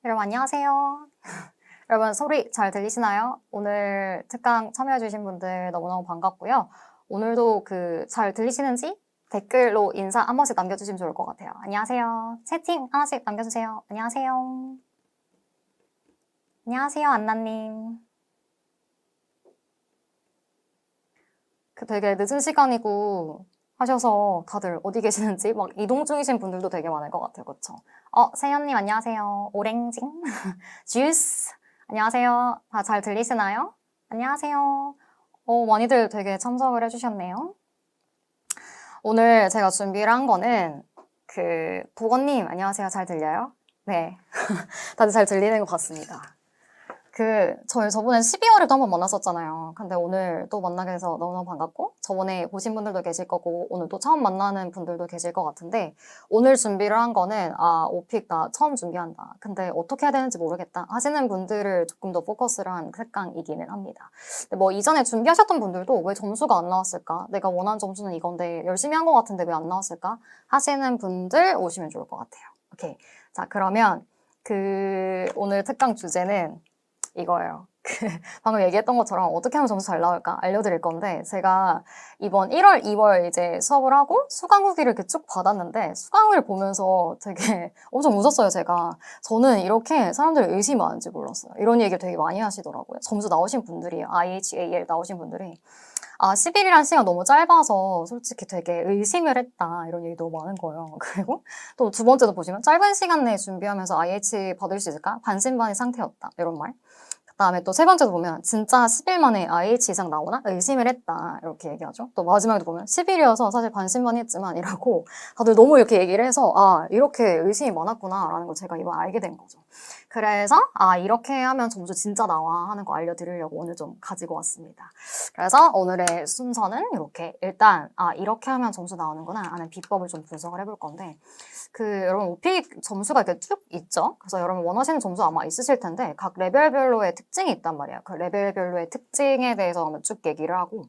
여러분 안녕하세요. 여러분 소리 잘 들리시나요? 오늘 특강 참여해주신 분들 너무너무 반갑고요. 오늘도 잘 들리시는지 댓글로 인사 한 번씩 남겨주시면 좋을 것 같아요. 안녕하세요. 채팅 하나씩 남겨주세요. 안녕하세요. 안녕하세요, 안나님. 되게 늦은 시간이고 하셔서 다들 어디 계시는지 막 이동 중이신 분들도 되게 많을 것 같아요. 그쵸? 세연님 안녕하세요. 오랭징. 주스. 안녕하세요. 다 잘 들리시나요? 안녕하세요. 많이들 되게 참석을 해주셨네요. 오늘 제가 준비를 한 거는 보건님 안녕하세요. 잘 들려요? 네. 다들 잘 들리는 것 같습니다. 저희 저번에 12월에도 한번 만났었잖아요. 근데 오늘 또 만나게 돼서 너무너무 반갑고, 저번에 보신 분들도 계실 거고, 오늘 또 처음 만나는 분들도 계실 것 같은데, 오늘 준비를 한 거는, 오픽 나 처음 준비한다. 근데 어떻게 해야 되는지 모르겠다. 하시는 분들을 조금 더 포커스를 한 특강이기는 합니다. 근데 뭐 이전에 준비하셨던 분들도 왜 점수가 안 나왔을까? 내가 원하는 점수는 이건데, 열심히 한 것 같은데 왜 안 나왔을까? 하시는 분들 오시면 좋을 것 같아요. 오케이. 자, 그러면 오늘 특강 주제는 이거예요. 방금 얘기했던 것처럼 어떻게 하면 점수 잘 나올까 알려드릴 건데, 제가 이번 1월, 2월 이제 수업을 하고 수강 후기를 이렇게 쭉 받았는데, 수강을 보면서 되게 엄청 웃었어요, 제가. 저는 이렇게 사람들이 의심이 많은지 몰랐어요. 이런 얘기 되게 많이 하시더라고요. 점수 나오신 분들이, IHAL 나오신 분들이. 10일이란 시간 너무 짧아서 솔직히 되게 의심을 했다. 이런 얘기 너무 많은 거예요. 그리고 또 두 번째도 보시면 짧은 시간 내에 준비하면서 IH 받을 수 있을까? 반신반의 상태였다. 이런 말. 그다음에 또 세 번째도 보면 진짜 10일 만에 IH 이상 나오나? 의심을 했다. 이렇게 얘기하죠. 또 마지막에도 보면 10일이어서 사실 반신반의했지만 이라고 다들 너무 이렇게 얘기를 해서 이렇게 의심이 많았구나 라는 걸 제가 이번 알게 된 거죠. 그래서 이렇게 하면 점수 진짜 나와 하는 거 알려드리려고 오늘 좀 가지고 왔습니다. 그래서 오늘의 순서는 이렇게 일단 이렇게 하면 점수 나오는구나 하는 비법을 좀 분석을 해볼 건데 여러분 오픽 점수가 이렇게 쭉 있죠? 그래서 여러분 원하시는 점수 아마 있으실 텐데 각 레벨별로의 특징이 있단 말이에요. 그 레벨별로의 특징에 대해서 한번 쭉 얘기를 하고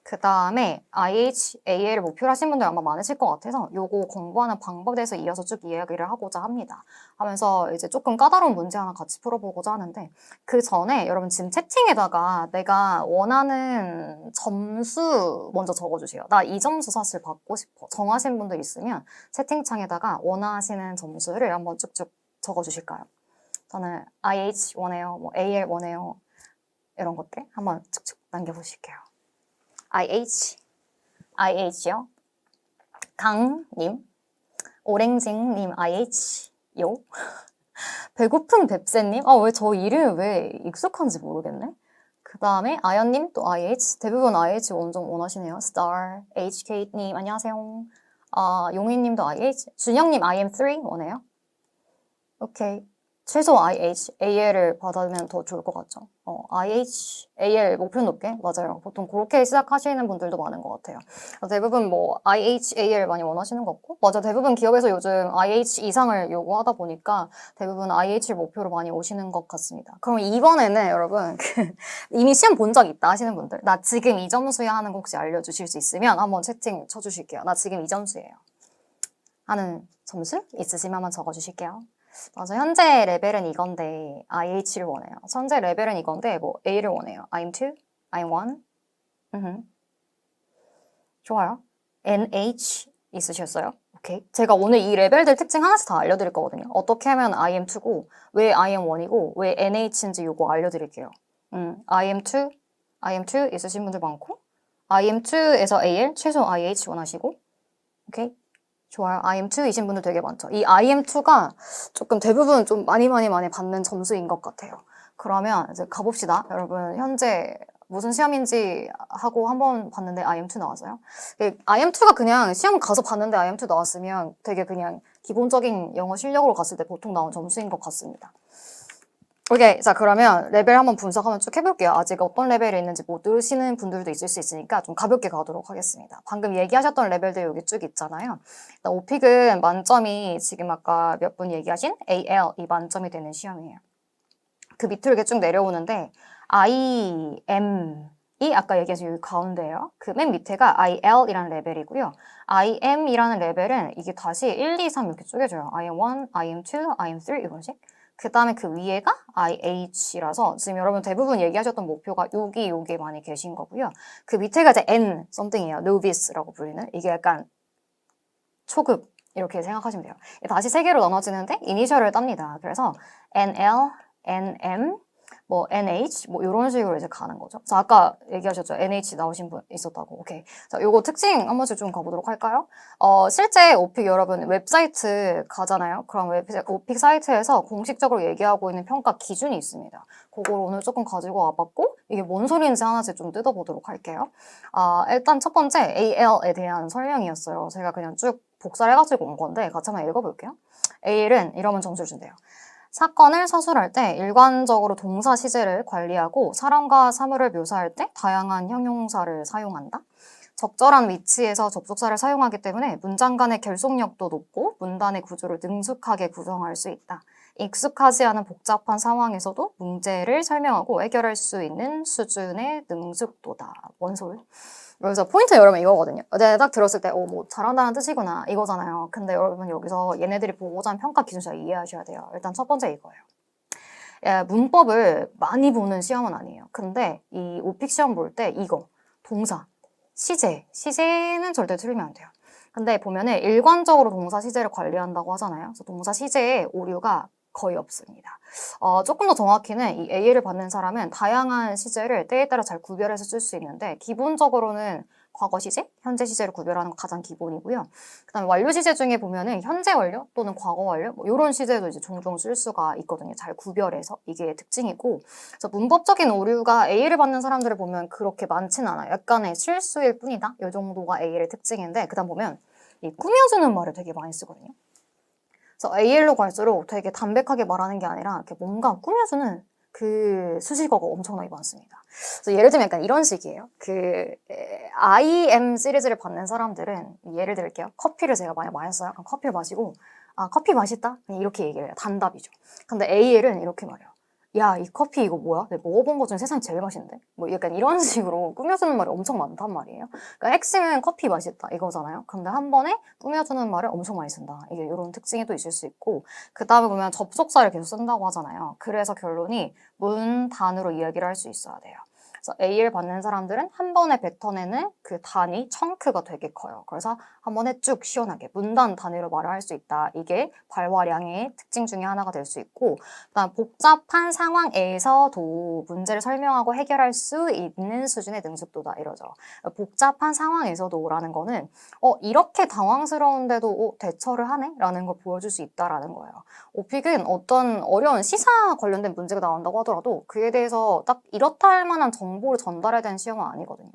그 다음에 IHAL을 목표로 하신 분들 아마 많으실 것 같아서 요거 공부하는 방법에 대해서 이어서 쭉 이야기를 하고자 합니다. 하면서 이제 조금 까다로운 문제 하나 같이 풀어보고자 하는데 그 전에 여러분 지금 채팅에다가 내가 원하는 점수 먼저 적어주세요. 나 이 점수 사실 받고 싶어. 정하신 분들 있으면 채팅창에다가 원하시는 점수를 한번 쭉쭉 적어주실까요? 저는 IH 원해요, 뭐 AL 원해요. 이런 것들 한번 쭉쭉 남겨보실게요. IH요. 강님, 오랭징님 IH요. 배고픈 뱁새님, 왜 저 이름이 왜 익숙한지 모르겠네. 그 다음에 아연님 또 IH, 대부분 IH 원좀 원하시네요. Star, HK님 안녕하세요. 용희님도 IH, 준영님 IM3 원해요. 오케이. 최소 IH, AL을 받으면 더 좋을 것 같죠. IH, AL 목표 높게? 맞아요. 보통 그렇게 시작하시는 분들도 많은 것 같아요. 대부분 뭐 IH, AL 많이 원하시는 것 같고, 맞아. 대부분 기업에서 요즘 IH 이상을 요구하다 보니까 대부분 IH를 목표로 많이 오시는 것 같습니다. 그럼 이번에는 여러분, 이미 시험 본 적 있다 하시는 분들, 나 지금 이 점수야 하는 거 혹시 알려주실 수 있으면 한번 채팅 쳐주실게요. 나 지금 이 점수예요. 하는 점수 있으시면 한번 적어주실게요. 맞아. 현재 레벨은 이건데 IH를 원해요. 현재 레벨은 이건데 뭐 A를 원해요. I'm2, I'm1. 좋아요. NH 있으셨어요? 오케이. 제가 오늘 이 레벨들 특징 하나씩 다 알려드릴 거거든요. 어떻게 하면 IM2고 왜 IM1이고 왜 NH인지 요거 알려드릴게요. IM2 있으신 분들 많고 IM2에서 AL 최소 IH 원하시고 오케이. 좋아요. IM2이신 분들 되게 많죠. 이 IM2가 조금 대부분 좀 많이 받는 점수인 것 같아요. 그러면 이제 가봅시다. 여러분, 현재 무슨 시험인지 하고 한번 봤는데 IM2 나왔어요. IM2가 그냥 시험 가서 봤는데 IM2 나왔으면 되게 그냥 기본적인 영어 실력으로 갔을 때 보통 나온 점수인 것 같습니다. 오케이. 자, 그러면 레벨 한번 분석 한번 쭉 해볼게요. 아직 어떤 레벨이 있는지 모르시는 분들도 있을 수 있으니까 좀 가볍게 가도록 하겠습니다. 방금 얘기하셨던 레벨들 여기 쭉 있잖아요. 일단 오픽은 만점이 지금 아까 몇 분 얘기하신 AL이 만점이 되는 시험이에요. 그 밑으로 이렇게 쭉 내려오는데 IM이 아까 얘기하신 여기 가운데예요. 그 맨 밑에가 IL이라는 레벨이고요. IM이라는 레벨은 이게 다시 1, 2, 3 이렇게 쪼개져요. IM1, IM2, IM3 이런 식. 그 다음에 그 위에가 IH라서 지금 여러분 대부분 얘기하셨던 목표가 여기에 많이 계신 거고요. 그 밑에가 이제 N something이에요. novice라고 불리는. 이게 약간 초급 이렇게 생각하시면 돼요. 다시 세 개로 나눠지는데 이니셜을 땁니다. 그래서 NL, NM, 뭐 NH 뭐 이런 식으로 이제 가는 거죠. 자, 아까 얘기하셨죠. NH 나오신 분 있었다고. 오케이. 자, 요거 특징 한 번씩 좀 가보도록 할까요? 실제 오픽 여러분 웹사이트 가잖아요. 그럼 오픽 사이트에서 공식적으로 얘기하고 있는 평가 기준이 있습니다. 그걸 오늘 조금 가지고 와봤고 이게 뭔 소리인지 하나씩 좀 뜯어보도록 할게요. 일단 첫 번째 AL에 대한 설명이었어요. 제가 그냥 쭉 복사를 해가지고 온 건데 같이 한번 읽어볼게요. AL은 이러면 점수를 준대요. 사건을 서술할 때 일관적으로 동사 시제를 관리하고 사람과 사물을 묘사할 때 다양한 형용사를 사용한다. 적절한 위치에서 접속사를 사용하기 때문에 문장 간의 결속력도 높고 문단의 구조를 능숙하게 구성할 수 있다. 익숙하지 않은 복잡한 상황에서도 문제를 설명하고 해결할 수 있는 수준의 능숙도다. 뭔 소리? 그래서 포인트 여러분 이거거든요. 내가 딱 들었을 때, 뭐 잘한다는 뜻이구나 이거잖아요. 근데 여러분 여기서 얘네들이 보고자 하는 평가 기준 잘 이해하셔야 돼요. 일단 첫 번째 이거예요. 문법을 많이 보는 시험은 아니에요. 근데 이 오픽 시험 볼 때 이거 동사, 시제는 절대 틀리면 안 돼요. 근데 보면은 일관적으로 동사 시제를 관리한다고 하잖아요. 그래서 동사 시제에 오류가 거의 없습니다. 조금 더 정확히는 이 AL을 받는 사람은 다양한 시제를 때에 따라 잘 구별해서 쓸 수 있는데 기본적으로는 과거 시제, 현재 시제를 구별하는 거 가장 기본이고요. 그다음에 완료 시제 중에 보면은 현재 완료 또는 과거 완료 뭐 이런 시제도 이제 종종 쓸 수가 있거든요. 잘 구별해서 이게 특징이고, 그래서 문법적인 오류가 A를 받는 사람들을 보면 그렇게 많진 않아요. 약간의 실수일 뿐이다. 이 정도가 A의 특징인데 그다음 보면 이 꾸며주는 말을 되게 많이 쓰거든요. 그래서 AL로 갈수록 되게 담백하게 말하는 게 아니라 이렇게 뭔가 꾸며주는 그 수식어가 엄청나게 많습니다. 그래서 예를 들면 약간 이런 식이에요. IM 시리즈를 받는 사람들은 예를 들게요. 커피를 제가 많이 마셨어요. 그럼 커피를 마시고 커피 맛있다? 이렇게 얘기를 해요. 단답이죠. 근데 AL은 이렇게 말해요. 야, 이 커피 이거 뭐야? 내가 먹어본 것 중에 세상에 제일 맛있는데? 뭐 약간 이런 식으로 꾸며주는 말이 엄청 많단 말이에요. 그러니까 핵심은 커피 맛있다 이거잖아요. 근데 한 번에 꾸며주는 말을 엄청 많이 쓴다. 이게 이런 특징이 또 있을 수 있고, 그 다음에 보면 접속사를 계속 쓴다고 하잖아요. 그래서 결론이 문, 단으로 이야기를 할 수 있어야 돼요. 그래서 A를 받는 사람들은 한 번에 뱉어내는 그 단위, 청크가 되게 커요. 그래서 한 번에 쭉 시원하게 문단 단위로 말을 할 수 있다. 이게 발화량의 특징 중에 하나가 될 수 있고, 그다음 복잡한 상황에서도 문제를 설명하고 해결할 수 있는 수준의 능숙도다 이러죠. 복잡한 상황에서도라는 거는 이렇게 당황스러운데도 대처를 하네? 라는 걸 보여줄 수 있다라는 거예요. 오픽은 어떤 어려운 시사 관련된 문제가 나온다고 하더라도 그에 대해서 딱 이렇다 할 만한 정보를 전달해야 되는 시험은 아니거든요.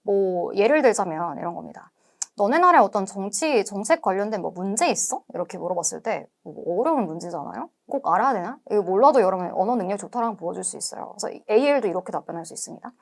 뭐 예를 들자면 이런 겁니다. 너네 나라에 어떤 정책 관련된 뭐 문제 있어? 이렇게 물어봤을 때 뭐 어려운 문제잖아요? 꼭 알아야 되나? 이거 몰라도 여러분 언어 능력 좋다라는 걸 보여줄 수 있어요. 그래서 AL도 이렇게 답변할 수 있습니다.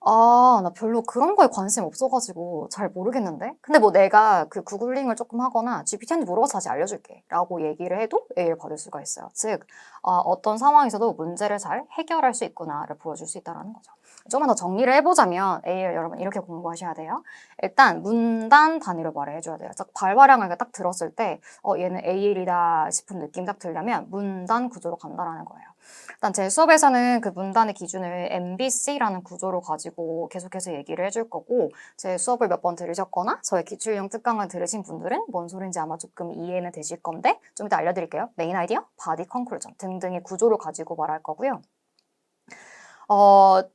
나 별로 그런 거에 관심 없어가지고 잘 모르겠는데? 근데 뭐 내가 그 구글링을 조금 하거나 GPT한테 물어봐서 다시 알려줄게 라고 얘기를 해도 A를 받을 수가 있어요. 즉, 어떤 상황에서도 문제를 잘 해결할 수 있구나를 보여줄 수 있다는 거죠. 조금만 더 정리를 해보자면 A를 여러분 이렇게 공부하셔야 돼요. 일단 문단 단위로 말을 해줘야 돼요. 딱 발화량을 딱 들었을 때 얘는 AL이다 싶은 느낌 딱 들려면 문단 구조로 간다라는 거예요. 일단 제 수업에서는 그 문단의 기준을 MBC라는 구조로 가지고 계속해서 얘기를 해줄 거고, 제 수업을 몇 번 들으셨거나 저의 기출형 특강을 들으신 분들은 뭔 소린지 아마 조금 이해는 되실 건데 좀 이따 알려드릴게요. 메인 아이디어, 바디 컨클루전 등등의 구조를 가지고 말할 거고요.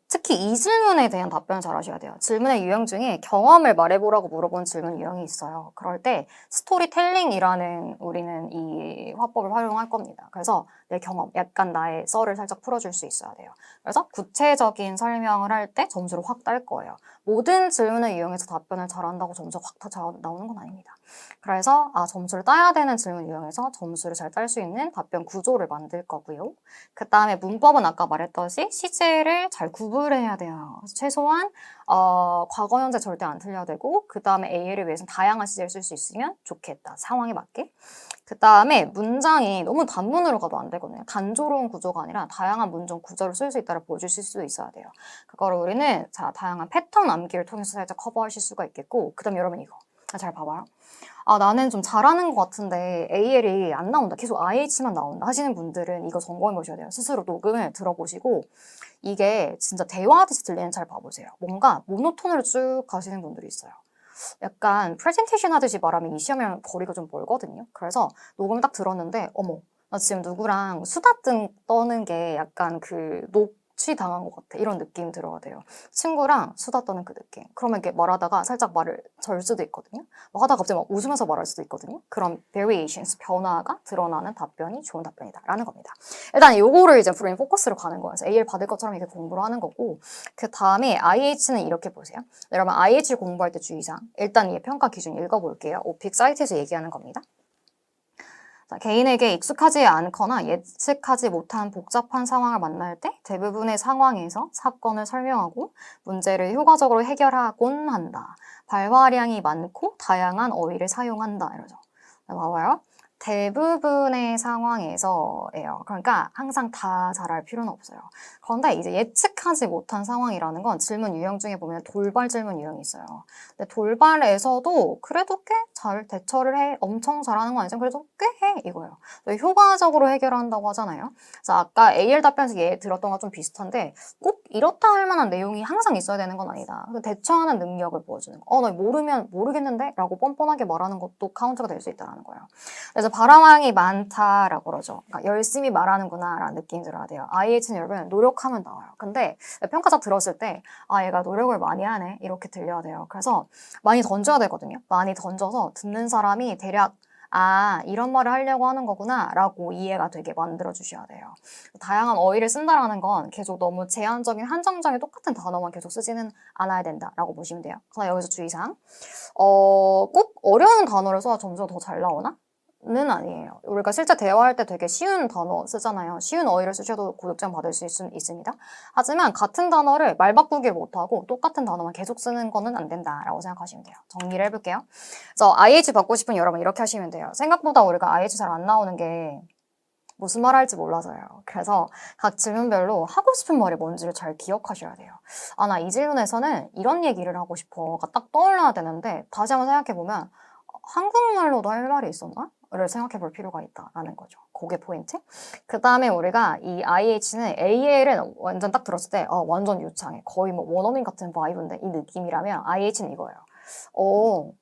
특히 이 질문에 대한 답변을 잘 하셔야 돼요. 질문의 유형 중에 경험을 말해보라고 물어본 질문 유형이 있어요. 그럴 때 스토리텔링이라는 우리는 이 화법을 활용할 겁니다. 그래서 내 경험, 약간 나의 썰을 살짝 풀어줄 수 있어야 돼요. 그래서 구체적인 설명을 할 때 점수를 확 딸 거예요. 모든 질문을 이용해서 답변을 잘한다고 점수가 확 다 잘 나오는 건 아닙니다. 그래서 점수를 따야 되는 질문 유형에서 점수를 잘 딸 수 있는 답변 구조를 만들 거고요. 그 다음에 문법은 아까 말했듯이 시제를 잘 구분해야 돼요. 최소한 과거, 현재 절대 안 틀려야 되고, 그 다음에 AL을 위해서는 다양한 시제를 쓸 수 있으면 좋겠다. 상황에 맞게. 그 다음에 문장이 너무 단문으로 가도 안 되거든요. 단조로운 구조가 아니라 다양한 문장 구조를 쓸 수 있다를 보여주실 수 있어야 돼요. 그거를 우리는 다양한 패턴 암기를 통해서 살짝 커버하실 수가 있겠고, 그 다음에 여러분 이거 잘 봐봐요. 아, 나는 좀 잘하는 것 같은데 AL이 안 나온다. 계속 IH만 나온다 하시는 분들은 이거 점검해 보셔야 돼요. 스스로 녹음을 들어보시고 이게 진짜 대화하듯이 들리는 잘 봐보세요. 뭔가 모노톤으로 쭉 가시는 분들이 있어요. 약간 프레젠테이션 하듯이 말하면 이 시험이랑 거리가 좀 멀거든요. 그래서 녹음을 딱 들었는데 어머, 나 지금 누구랑 수다 떠는 게 약간 그 녹취당한 것 같아. 이런 느낌 들어야 돼요. 친구랑 수다 떠는 그 느낌. 그러면 이렇게 말하다가 살짝 말을 절 수도 있거든요. 뭐 하다가 갑자기 막 웃으면서 말할 수도 있거든요. 그런 variations, 변화가 드러나는 답변이 좋은 답변이다 라는 겁니다. 일단 요거를 이제 브레인 포커스로 가는 거예요. 그래서 AL 받을 것처럼 이렇게 공부를 하는 거고 그 다음에 IH는 이렇게 보세요. 여러분 IH 공부할 때 주의사항. 일단 이 평가 기준 읽어볼게요. 오픽 사이트에서 얘기하는 겁니다. 자, 개인에게 익숙하지 않거나 예측하지 못한 복잡한 상황을 만날 때 대부분의 상황에서 사건을 설명하고 문제를 효과적으로 해결하곤 한다. 발화량이 많고 다양한 어휘를 사용한다. 이러죠. 봐봐요. 대부분의 상황에서예요. 그러니까 항상 다 잘할 필요는 없어요. 그런데 이제 예측하지 못한 상황이라는 건 질문 유형 중에 보면 돌발 질문 유형이 있어요. 근데 돌발에서도 그래도 꽤 잘 대처를 해. 엄청 잘하는 건 아니지만 그래도 꽤 해. 이거예요. 효과적으로 해결한다고 하잖아요. 그래서 아까 AL 답변에서 얘 들었던 거 좀 비슷한데 꼭 이렇다 할 만한 내용이 항상 있어야 되는 건 아니다. 대처하는 능력을 보여주는 거. 너 모르면 모르겠는데? 라고 뻔뻔하게 말하는 것도 카운트가 될 수 있다는 거예요. 그래서 발화량이 많다라고 그러죠. 그러니까 열심히 말하는구나 라는 느낌이 들어야 돼요. IH는 여러분 노력하면 나와요. 근데 평가자 들었을 때 아 얘가 노력을 많이 하네 이렇게 들려야 돼요. 그래서 많이 던져야 되거든요. 많이 던져서 듣는 사람이 대략 아 이런 말을 하려고 하는 거구나 라고 이해가 되게 만들어 주셔야 돼요. 다양한 어휘를 쓴다라는 건 계속 너무 제한적인 한정적인 똑같은 단어만 계속 쓰지는 않아야 된다라고 보시면 돼요. 그러나 여기서 주의사항 꼭 어려운 단어를 써야 점수가 더 잘 나오나? 는 아니에요. 우리가 실제 대화할 때 되게 쉬운 단어 쓰잖아요. 쉬운 어휘를 쓰셔도 고득점 받을 수 있습니다. 하지만 같은 단어를 말 바꾸기를 못하고 똑같은 단어만 계속 쓰는 거는 안 된다라고 생각하시면 돼요. 정리를 해볼게요. 그래서 IH 받고 싶은 여러분 이렇게 하시면 돼요. 생각보다 우리가 IH 잘 안 나오는 게 무슨 말 할지 몰라서요. 그래서 각 질문별로 하고 싶은 말이 뭔지를 잘 기억하셔야 돼요. 아, 나 이 질문에서는 이런 얘기를 하고 싶어가 딱 떠올라야 되는데 다시 한번 생각해보면 한국말로도 할 말이 있었나? 를 생각해 볼 필요가 있다라는 거죠. 그게 포인트. 그 다음에 우리가 이 IH는 AL은 완전 딱 들었을 때 완전 유창해. 거의 뭐 원어민 같은 바이브인데 이 느낌이라면 IH는 이거예요.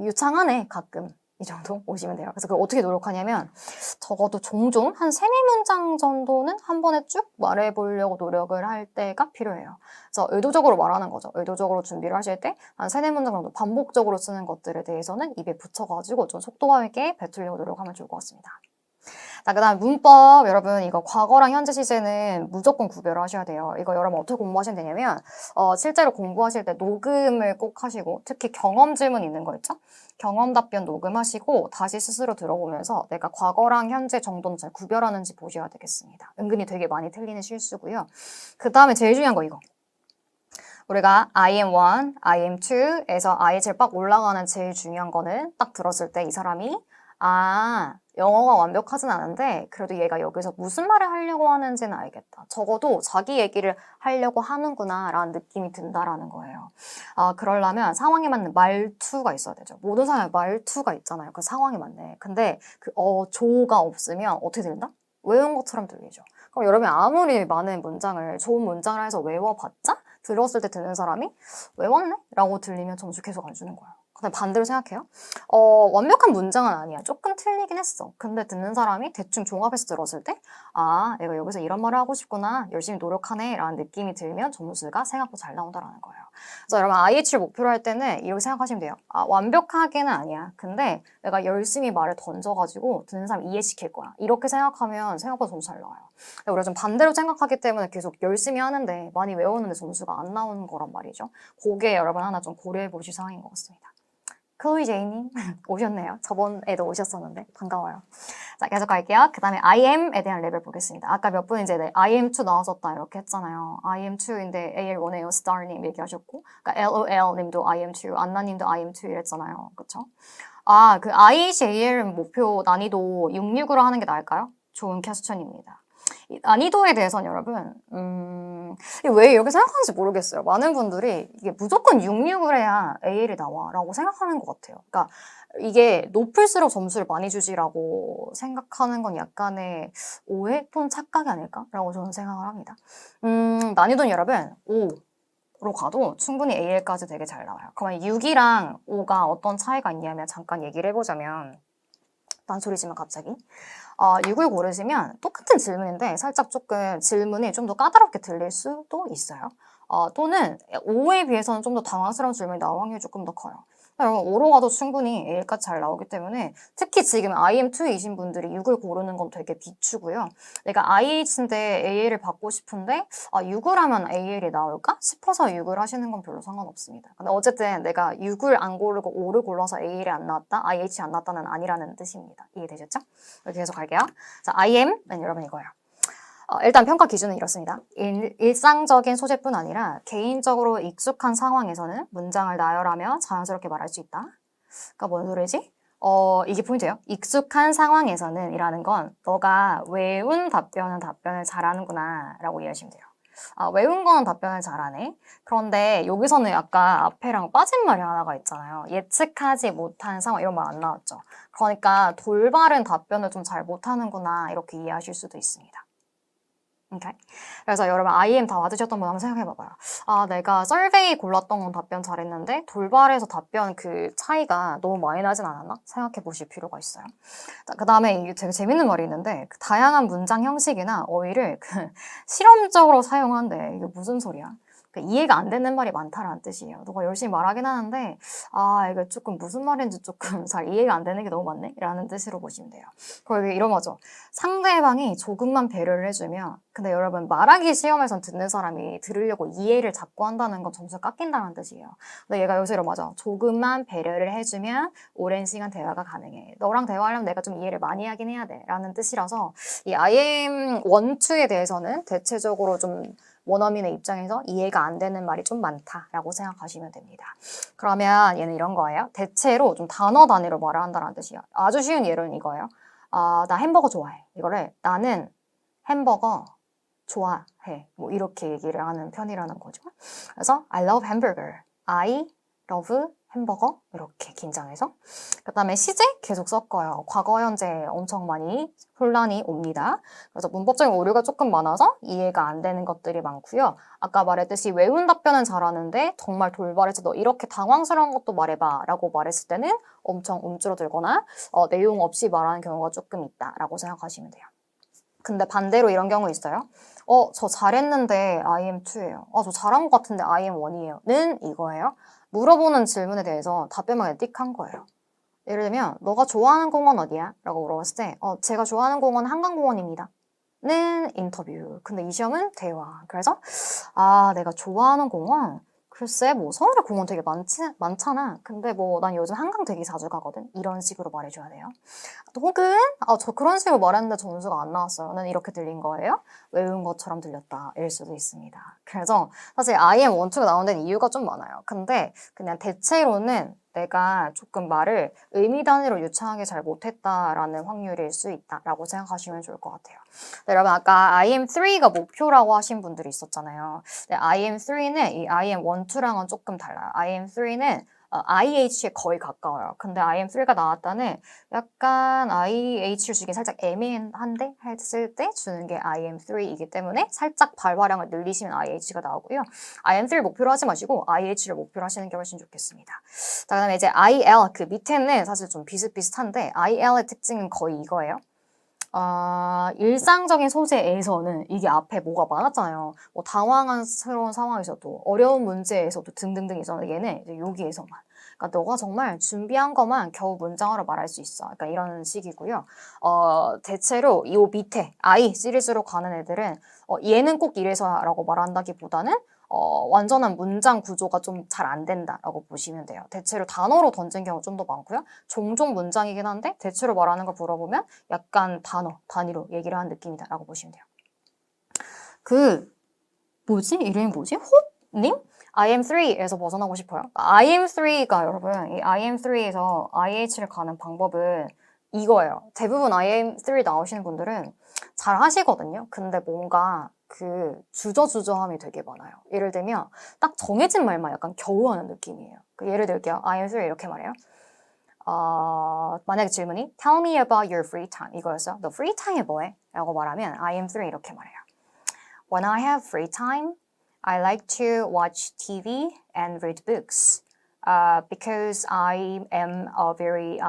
유창하네 가끔. 이 정도 보시면 돼요. 그래서 그걸 어떻게 노력하냐면 적어도 종종 한 3-4문장 정도는 한 번에 쭉 말해보려고 노력을 할 때가 필요해요. 그래서 의도적으로 말하는 거죠. 의도적으로 준비를 하실 때 한 3-4문장 정도 반복적으로 쓰는 것들에 대해서는 입에 붙여가지고 좀 속도감 있게 뱉으려고 노력하면 좋을 것 같습니다. 자, 그 다음 문법 여러분 이거 과거랑 현재 시제는 무조건 구별을 하셔야 돼요. 이거 여러분 어떻게 공부하시면 되냐면 실제로 공부하실 때 녹음을 꼭 하시고 특히 경험 질문 있는 거 있죠? 경험 답변 녹음하시고 다시 스스로 들어보면서 내가 과거랑 현재 정도는 잘 구별하는지 보셔야 되겠습니다. 은근히 되게 많이 틀리는 실수고요. 그 다음에 제일 중요한 거 이거. 우리가 IM1, IM2에서 IH를 빡 올라가는 제일 중요한 거는 딱 들었을 때 이 사람이 영어가 완벽하진 않은데 그래도 얘가 여기서 무슨 말을 하려고 하는지는 알겠다. 적어도 자기 얘기를 하려고 하는구나 라는 느낌이 든다라는 거예요. 그러려면 상황에 맞는 말투가 있어야 되죠. 모든 상황에 말투가 있잖아요. 그 상황에 맞네. 근데 그 조가 없으면 어떻게 들린다? 외운 것처럼 들리죠. 그럼 여러분이 아무리 많은 문장을 좋은 문장을 해서 외워봤자 들었을 때 듣는 사람이 외웠네? 라고 들리면 점수 계속 안 주는 거예요. 근데 반대로 생각해요. 완벽한 문장은 아니야. 조금 틀리긴 했어. 근데 듣는 사람이 대충 종합해서 들었을 때 얘가 여기서 이런 말을 하고 싶구나. 열심히 노력하네. 라는 느낌이 들면 점수가 생각보다 잘 나온다는 거예요. 그래서 여러분 IH를 목표로 할 때는 이렇게 생각하시면 돼요. 완벽하게는 아니야. 근데 내가 열심히 말을 던져가지고 듣는 사람 이해시킬 거야. 이렇게 생각하면 생각보다 점수 잘 나와요. 우리가 좀 반대로 생각하기 때문에 계속 열심히 하는데 많이 외우는데 점수가 안 나오는 거란 말이죠. 그게 여러분 하나 좀 고려해 보실 사항인 것 같습니다. 클로이 제이님 오셨네요. 저번에도 오셨었는데 반가워요. 자, 계속 갈게요. 그 다음에 IM에 대한 레벨 보겠습니다. 아까 몇 분 이제 IM2 나왔었다 이렇게 했잖아요. IM2인데 AL1에요. 스타님 얘기하셨고 그러니까 LOL님도 IM2, 안나님도 IM2 이랬잖아요. 그쵸? 그 ICAL 목표 난이도 66으로 하는 게 나을까요? 좋은 퀘스천입니다. 난이도에 대해서는 여러분 왜 이렇게 생각하는지 모르겠어요. 많은 분들이 이게 무조건 66을 해야 AL이 나와 라고 생각하는 것 같아요. 그러니까 이게 높을수록 점수를 많이 주지라고 생각하는 건 약간의 오해 또는 착각이 아닐까라고 저는 생각을 합니다. 난이도는 여러분 5로 가도 충분히 AL까지 되게 잘 나와요. 그러면 6이랑 5가 어떤 차이가 있냐면 잠깐 얘기를 해보자면 딴소리지만 갑자기 6을 고르시면 똑같은 질문인데 살짝 조금 질문이 좀 더 까다롭게 들릴 수도 있어요. 또는 5에 비해서는 좀 더 당황스러운 질문이 나올 확률이 조금 더 커요. 여러분 5로 가도 충분히 A까지 잘 나오기 때문에 특히 지금 IM2이신 분들이 6을 고르는 건 되게 비추고요. 내가 IH인데 AL을 받고 싶은데 6을 하면 AL이 나올까 싶어서 6을 하시는 건 별로 상관없습니다. 근데 어쨌든 내가 6을 안 고르고 5를 골라서 AL이 안 나왔다, IH 안 나왔다는 아니라는 뜻입니다. 이해되셨죠? 이렇게 계속 갈게요. 자, IM은 여러분 이거예요. 일단 평가 기준은 이렇습니다. 일상적인 소재뿐 아니라 개인적으로 익숙한 상황에서는 문장을 나열하며 자연스럽게 말할 수 있다. 그러니까 뭔 소리지? 이게 포인트예요. 익숙한 상황에서는 이라는 건 너가 외운 답변은 답변을 잘하는구나 라고 이해하시면 돼요. 외운 거는 답변을 잘하네. 그런데 여기서는 아까 앞에랑 빠진 말이 하나가 있잖아요. 예측하지 못한 상황 이런 말 안 나왔죠. 그러니까 돌바른 답변을 좀 잘 못하는구나 이렇게 이해하실 수도 있습니다. 오케이. 그래서 여러분 IM 다 받으셨던 분 한번 생각해봐봐요. 내가 서베이 골랐던 건 답변 잘했는데 돌발에서 답변 그 차이가 너무 많이 나진 않았나? 생각해보실 필요가 있어요. 그 다음에 이게 되게 재밌는 말이 있는데 그 다양한 문장 형식이나 어휘를 실험적으로 사용한대. 이게 무슨 소리야? 이해가 안 되는 말이 많다라는 뜻이에요. 누가 열심히 말하긴 하는데 이게 조금 무슨 말인지 조금 잘 이해가 안 되는 게 너무 많네? 라는 뜻으로 보시면 돼요. 그리고 이런 거죠. 상대방이 조금만 배려를 해주면 근데 여러분 말하기 시험에선 듣는 사람이 들으려고 이해를 자꾸 한다는 건 점수 깎인다는 뜻이에요. 근데 얘가 여기서 맞아. 조금만 배려를 해주면 오랜 시간 대화가 가능해. 너랑 대화하려면 내가 좀 이해를 많이 하긴 해야 돼. 라는 뜻이라서 이 IM 1, 2에 대해서는 대체적으로 좀 원어민의 입장에서 이해가 안 되는 말이 좀 많다라고 생각하시면 됩니다. 그러면 얘는 이런 거예요. 대체로 좀 단어 단위로 말을 한다는 뜻이에요. 아주 쉬운 예로는 이거예요. 나 햄버거 좋아해. 이거를 나는 햄버거 좋아해. 뭐 이렇게 얘기를 하는 편이라는 거죠. 그래서 I love hamburger. I love 햄버거 이렇게 긴장해서 그 다음에 시제 계속 섞어요. 과거 현재 엄청 많이 혼란이 옵니다. 그래서 문법적인 오류가 조금 많아서 이해가 안 되는 것들이 많고요. 아까 말했듯이 외운 답변은 잘하는데 정말 돌발해서 너 이렇게 당황스러운 것도 말해봐 라고 말했을 때는 엄청 움츠러들거나 내용 없이 말하는 경우가 조금 있다라고 생각하시면 돼요. 근데 반대로 이런 경우 있어요. 저 잘했는데 IM2예요. 저 잘한 것 같은데 IM1이에요. 는 이거예요. 물어보는 질문에 대해서 답변만 띡한 거예요. 예를 들면 너가 좋아하는 공원 어디야? 라고 물어봤을 때 제가 좋아하는 공원은 한강공원입니다. 는 인터뷰. 근데 이 시험은 대화. 그래서 내가 좋아하는 공원? 글쎄 뭐 서울에 공원 되게 많잖아. 근데 뭐 난 요즘 한강 되게 자주 가거든. 이런 식으로 말해줘야 돼요. 혹은 저 그런 식으로 말했는데 점수가 안 나왔어요. 는 이렇게 들린 거예요. 외운 것처럼 들렸다. 일 수도 있습니다. 그래서 사실 IM 1, 2가 나온 데는 이유가 좀 많아요. 근데 그냥 대체로는 내가 조금 말을 의미 단위로 유창하게 잘 못했다라는 확률일 수 있다라고 생각하시면 좋을 것 같아요. 네, 여러분 아까 IM3가 목표라고 하신 분들이 있었잖아요. 네, IM3는 이 IM 1, 2랑은 조금 달라요. IM3는 IH에 거의 가까워요. 근데 IM3가 나왔다는 약간 IH를 주기 살짝 애매한데 했을 때 주는 게 IM3이기 때문에 살짝 발화량을 늘리시면 IH가 나오고요. IM3를 목표로 하지 마시고 IH를 목표로 하시는 게 훨씬 좋겠습니다. 자, 그다음에 이제 IL 그 밑에는 사실 좀 비슷비슷한데 IL의 특징은 거의 이거예요. 일상적인 소재에서는 이게 앞에 뭐가 많았잖아요. 뭐 당황스러운 상황에서도 어려운 문제에서도 등등등 있었는데 얘는 이제 여기에서만. 그러니까 너가 정말 준비한 것만 겨우 문장으로 말할 수 있어. 그러니까 이런 식이고요. 대체로 이 밑에 I 시리즈로 가는 애들은 얘는 꼭 이래서라고 말한다기보다는 완전한 문장 구조가 좀 잘 안 된다라고 보시면 돼요. 대체로 단어로 던진 경우 좀 더 많고요. 종종 문장이긴 한데 대체로 말하는 걸 물어보면 약간 단위로 얘기를 하는 느낌이다라고 보시면 돼요. 이름이 뭐지? 홉님? IM3에서 벗어나고 싶어요. IM3가 여러분, 이 IM3에서 IH를 가는 방법은 이거예요. 대부분 IM3 나오시는 분들은 잘 하시거든요. 근데 뭔가 주저주저함이 되게 많아요. 예를 들면 딱 정해진 말만 약간 겨우 하는 느낌이에요. 예를 들게요. IM3 이렇게 말해요. 만약에 질문이 Tell me about your free time 이거였어요. 너 free time에 뭐해? 라고 말하면 I am free 이렇게 말해요. When I have free time, I like to watch TV and read books. Because I am a very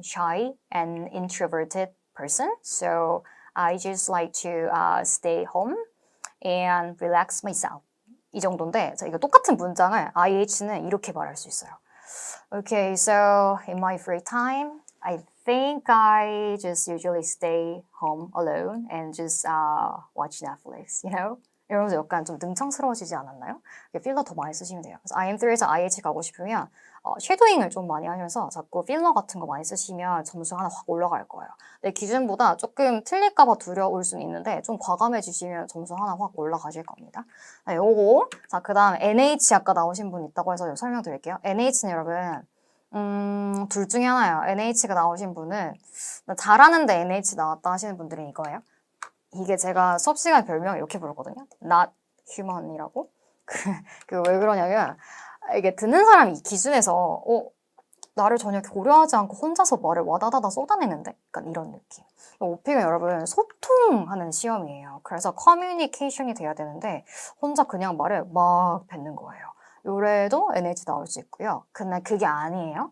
shy and introverted person, so I just like to stay home and relax myself. 이 정도인데 자, 이거 똑같은 문장을 IH는 이렇게 말할 수 있어요. Okay, so in my free time, I think I just usually stay home alone and just watch Netflix, you know? 이러면서 약간 좀 능청스러워지지 않았나요? 필러 더 많이 쓰시면 돼요. 그래서 IM3에서 IH 가고 싶으면 쉐도잉을 좀 많이 하면서 자꾸 필러 같은 거 많이 쓰시면 점수 하나 확 올라갈 거예요. 내 기준보다 조금 틀릴까 봐 두려울 수는 있는데 좀 과감해지시면 점수 하나 확 올라가실 겁니다. 자, 요거 자, 그 다음 NH 아까 나오신 분 있다고 해서 설명드릴게요. NH는 여러분 둘 중에 하나예요. NH가 나오신 분은 잘하는데 NH 나왔다 하시는 분들은 이거예요. 이게 제가 수업 시간 별명 이렇게 부르거든요. Not human이라고. 왜 그러냐면 이게 듣는 사람이 이 기준에서 나를 전혀 고려하지 않고 혼자서 말을 와다다다 쏟아내는데? 약간 이런 느낌. 오픽은 여러분 소통하는 시험이에요. 그래서 커뮤니케이션이 돼야 되는데 혼자 그냥 말을 막 뱉는 거예요. 요래도 NH 나올 수 있고요. 근데 그게 아니에요.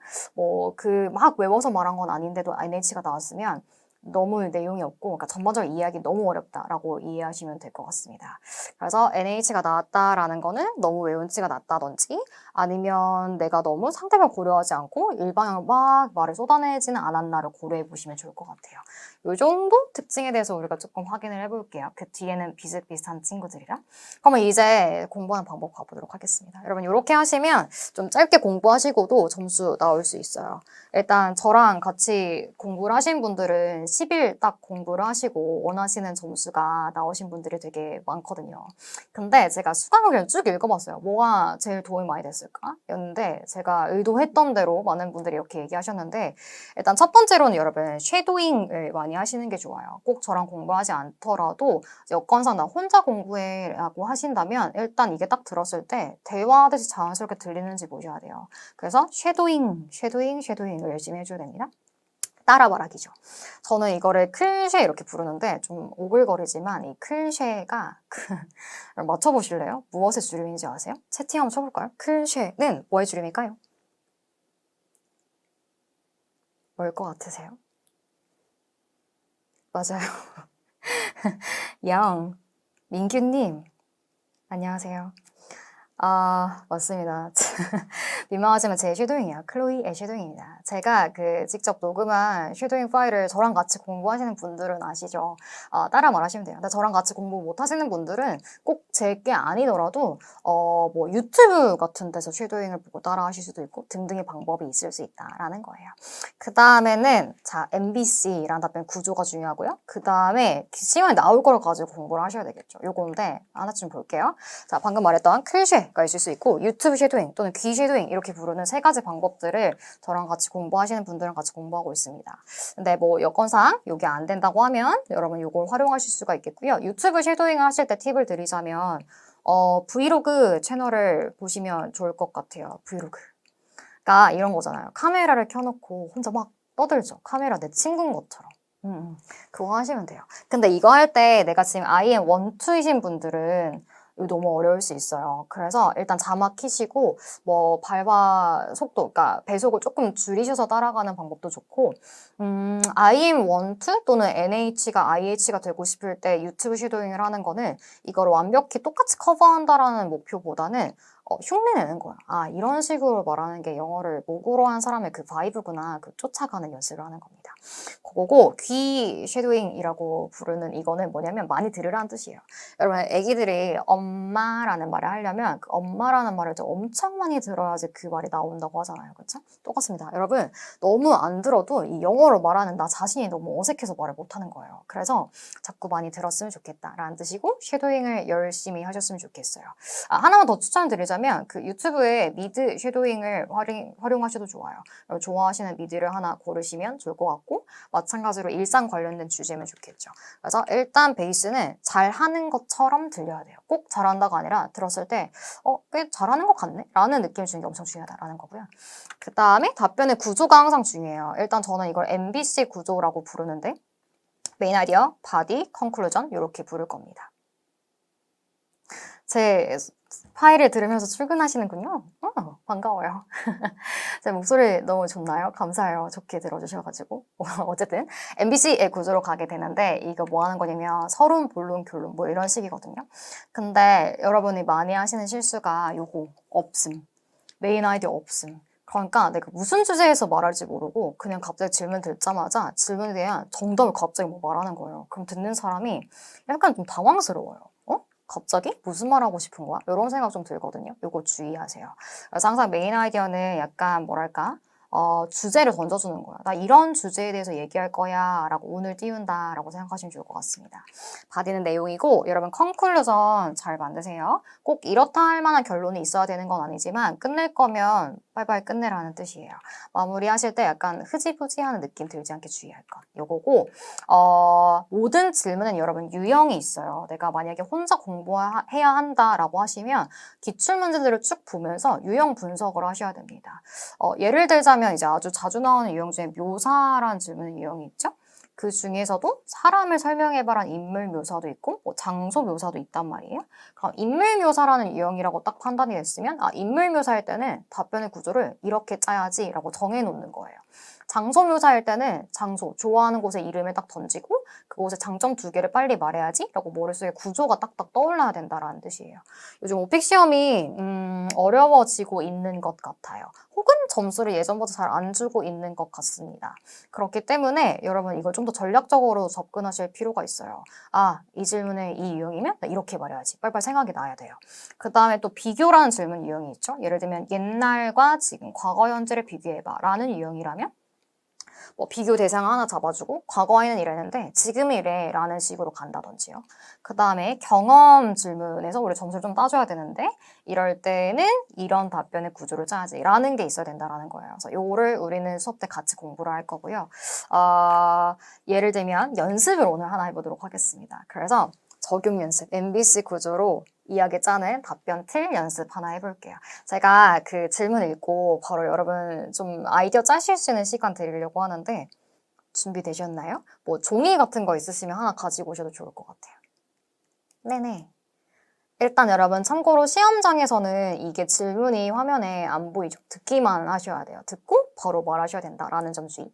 막 외워서 말한 건 아닌데도 NH가 나왔으면 너무 내용이 없고 그러니까 전반적으로 이해하기 너무 어렵다라고 이해하시면 될 것 같습니다. 그래서 NH가 나왔다라는 거는 너무 외운 치가 낮다든지 아니면 내가 너무 상대방 고려하지 않고 일방향으로 막 말을 쏟아내지는 않았나를 고려해 보시면 좋을 것 같아요. 이 정도 특징에 대해서 우리가 조금 확인을 해볼게요. 그 뒤에는 비슷비슷한 친구들이라. 그러면 이제 공부하는 방법 가보도록 하겠습니다. 여러분 이렇게 하시면 좀 짧게 공부하시고도 점수 나올 수 있어요. 일단 저랑 같이 공부를 하신 분들은 10일 딱 공부를 하시고 원하시는 점수가 나오신 분들이 되게 많거든요. 근데 제가 수강을 쭉 읽어봤어요. 뭐가 제일 도움이 많이 됐을까? 였는데 제가 의도했던 대로 많은 분들이 이렇게 얘기하셨는데 일단 첫 번째로는 여러분 쉐도잉을 많이 하시는 게 좋아요. 꼭 저랑 공부하지 않더라도 여건상 나 혼자 공부해라고 하신다면 일단 이게 딱 들었을 때 대화하듯이 자연스럽게 들리는지 보셔야 돼요. 그래서 쉐도잉을 열심히 해줘야 됩니다. 따라 말하기죠. 저는 이거를 클쉐 이렇게 부르는데 좀 오글거리지만 이 클쉐가 맞춰보실래요? 무엇의 줄임인지 아세요? 채팅 한번 쳐볼까요? 클쉐는 뭐의 줄임일까요? 뭘 것 같으세요? 맞아요. 민규님 안녕하세요. 맞습니다. 민망하지만 제 쉐도잉이에요. 클로이의 쉐도잉입니다. 제가 직접 녹음한 쉐도잉 파일을 저랑 같이 공부하시는 분들은 아시죠? 따라 말하시면 돼요. 근데 저랑 같이 공부 못 하시는 분들은 꼭 제 게 아니더라도, 유튜브 같은 데서 쉐도잉을 보고 따라 하실 수도 있고 등등의 방법이 있을 수 있다라는 거예요. 그 다음에는, MBC라는 답변 구조가 중요하고요. 그 다음에 시간에 나올 걸 가지고 공부를 하셔야 되겠죠. 요건데, 하나쯤 볼게요. 자, 방금 말했던 클쉐가 있을 수 있고 유튜브 쉐도잉 또는 귀 쉐도잉 이렇게 부르는 세 가지 방법들을 저랑 같이 공부하시는 분들랑 같이 공부하고 있습니다. 근데 여건상 이게 안 된다고 하면 여러분 이걸 활용하실 수가 있겠고요. 유튜브 쉐도잉을 하실 때 팁을 드리자면 브이로그 채널을 보시면 좋을 것 같아요. 브이로그가 이런 거잖아요. 카메라를 켜놓고 혼자 막 떠들죠. 카메라 내 친구인 것처럼. 그거 하시면 돼요. 근데 이거 할 때 내가 지금 IM1, 2이신 분들은 너무 어려울 수 있어요. 그래서 일단 자막 키시고 발화 속도, 그러니까 배속을 조금 줄이셔서 따라가는 방법도 좋고 IM1, 2 또는 NH가 IH가 되고 싶을 때 유튜브 쉐도잉을 하는 거는 이걸 완벽히 똑같이 커버한다라는 목표보다는 흉내내는 거야. 이런 식으로 말하는 게 영어를 모국어로 한 사람의 그 바이브구나. 쫓아가는 연습을 하는 겁니다. 그거고 귀 쉐도잉이라고 부르는 이거는 뭐냐면 많이 들으라는 뜻이에요. 여러분 애기들이 엄마라는 말을 하려면 그 엄마라는 말을 엄청 많이 들어야지 그 말이 나온다고 하잖아요. 그렇죠? 똑같습니다. 여러분 너무 안 들어도 이 영어로 말하는 나 자신이 너무 어색해서 말을 못하는 거예요. 그래서 자꾸 많이 들었으면 좋겠다라는 뜻이고 쉐도잉을 열심히 하셨으면 좋겠어요. 하나만 더 추천드리자면 그 유튜브에 미드 쉐도잉을 활용하셔도 좋아요. 좋아하시는 미드를 하나 고르시면 좋을 것 같고 좋고 마찬가지로 일상 관련된 주제면 좋겠죠. 그래서 일단 베이스는 잘하는 것처럼 들려야 돼요. 꼭 잘한다가 아니라 들었을 때 꽤 잘하는 것 같네? 라는 느낌을 주는 게 엄청 중요하다라는 거고요. 그 다음에 답변의 구조가 항상 중요해요. 일단 저는 이걸 MBC 구조라고 부르는데 메인 아이디어, 바디, 컨클루전 이렇게 부를 겁니다. 제 파일을 들으면서 출근하시는군요. 반가워요. 제 목소리 너무 좋나요? 감사해요. 좋게 들어주셔가지고. 어쨌든 MBC의 구조로 가게 되는데 이거 뭐 하는 거냐면 서론, 본론, 결론 뭐 이런 식이거든요. 근데 여러분이 많이 하시는 실수가 요거 없음. 메인 아이디어 없음. 그러니까 내가 무슨 주제에서 말할지 모르고 그냥 갑자기 질문 듣자마자 질문에 대한 정답을 갑자기 뭐 말하는 거예요. 그럼 듣는 사람이 약간 좀 당황스러워요. 갑자기? 무슨 말 하고 싶은 거야? 이런 생각 좀 들거든요. 요거 주의하세요. 그래서 항상 메인 아이디어는 약간 뭐랄까? 주제를 던져주는 거야. 나 이런 주제에 대해서 얘기할 거야 라고 운을 띄운다 라고 생각하시면 좋을 것 같습니다. 바디는 내용이고 여러분 컨클루전 잘 만드세요. 꼭 이렇다 할 만한 결론이 있어야 되는 건 아니지만 끝낼 거면 빨리빨리 끝내라는 뜻이에요. 마무리하실 때 약간 흐지부지하는 느낌 들지 않게 주의할 것. 요거고 모든 질문은 여러분 유형이 있어요. 내가 만약에 혼자 공부해야 한다라고 하시면 기출문제들을 쭉 보면서 유형 분석을 하셔야 됩니다. 예를 들자면 이제 아주 자주 나오는 유형 중에 묘사라는 질문의 유형이 있죠. 그 중에서도 사람을 설명해봐라는 인물 묘사도 있고 뭐 장소 묘사도 있단 말이에요. 그럼 인물 묘사라는 유형이라고 딱 판단이 됐으면 인물 묘사일 때는 답변의 구조를 이렇게 짜야지 라고 정해놓는 거예요. 장소 묘사일 때는 장소, 좋아하는 곳의 이름을 딱 던지고 그곳의 장점 2개를 빨리 말해야지 라고 머릿속에 구조가 딱딱 떠올라야 된다라는 뜻이에요. 요즘 오픽 시험이 어려워지고 있는 것 같아요. 혹은 점수를 예전보다 잘 안 주고 있는 것 같습니다. 그렇기 때문에 여러분 이걸 좀 더 전략적으로 접근하실 필요가 있어요. 이 질문의 이 유형이면 나 이렇게 말해야지. 빨리빨리 생각이 나야 돼요. 그 다음에 또 비교라는 질문 유형이 있죠. 예를 들면 옛날과 지금, 과거, 현재를 비교해봐 라는 유형이라면 뭐 비교 대상 하나 잡아주고 과거에는 이랬는데 지금은 이래 라는 식으로 간다든지요. 그 다음에 경험 질문에서 우리 점수를 좀 따줘야 되는데 이럴 때는 이런 답변의 구조를 짜야지 라는 게 있어야 된다는 거예요. 그래서 요거를 우리는 수업 때 같이 공부를 할 거고요. 예를 들면 연습을 오늘 하나 해보도록 하겠습니다. 그래서 적용 연습, MBC 구조로 이야기 짜는 답변 틀 연습 하나 해볼게요. 제가 그 질문 읽고 바로 여러분 좀 아이디어 짜실 수 있는 시간 드리려고 하는데 준비되셨나요? 뭐 종이 같은 거 있으시면 하나 가지고 오셔도 좋을 것 같아요. 네네. 일단 여러분 참고로 시험장에서는 이게 질문이 화면에 안 보이죠. 듣기만 하셔야 돼요. 듣고 바로 말하셔야 된다라는 점 주의.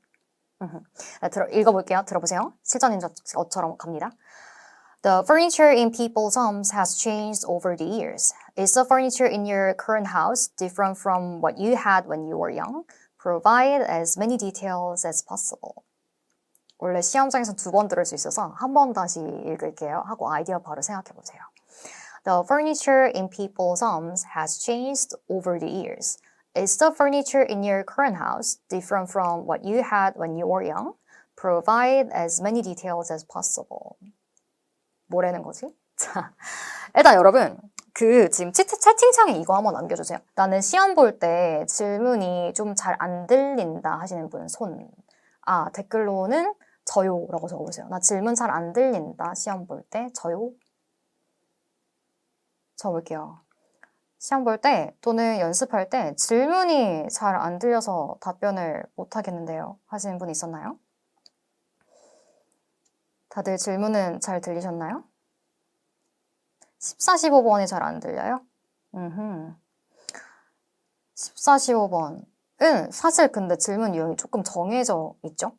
읽어볼게요. 들어보세요. 실전인 것처럼 갑니다. The furniture in people's homes has changed over the years. Is the furniture in your current house different from what you had when you were young? Provide as many details as possible. 원래 시험장에서 2번 들을 수 있어서 한 번 다시 읽을게요. 하고 아이디어 바로 생각해 보세요. The furniture in people's homes has changed over the years. Is the furniture in your current house different from what you had when you were young? Provide as many details as possible. 뭐라는 거지? 자, 일단 여러분 지금 채팅창에 이거 한번 남겨주세요. 나는 시험 볼 때 질문이 좀 잘 안 들린다 하시는 분 손. 댓글로는 저요 라고 적어보세요. 나 질문 잘 안 들린다 시험 볼 때 저요. 적어볼게요. 시험 볼 때 또는 연습할 때 질문이 잘 안 들려서 답변을 못 하겠는데요 하시는 분 있었나요? 다들 질문은 잘 들리셨나요? 14, 15번이 잘 안 들려요? 14, 15번은 사실 근데 질문 유형이 조금 정해져 있죠?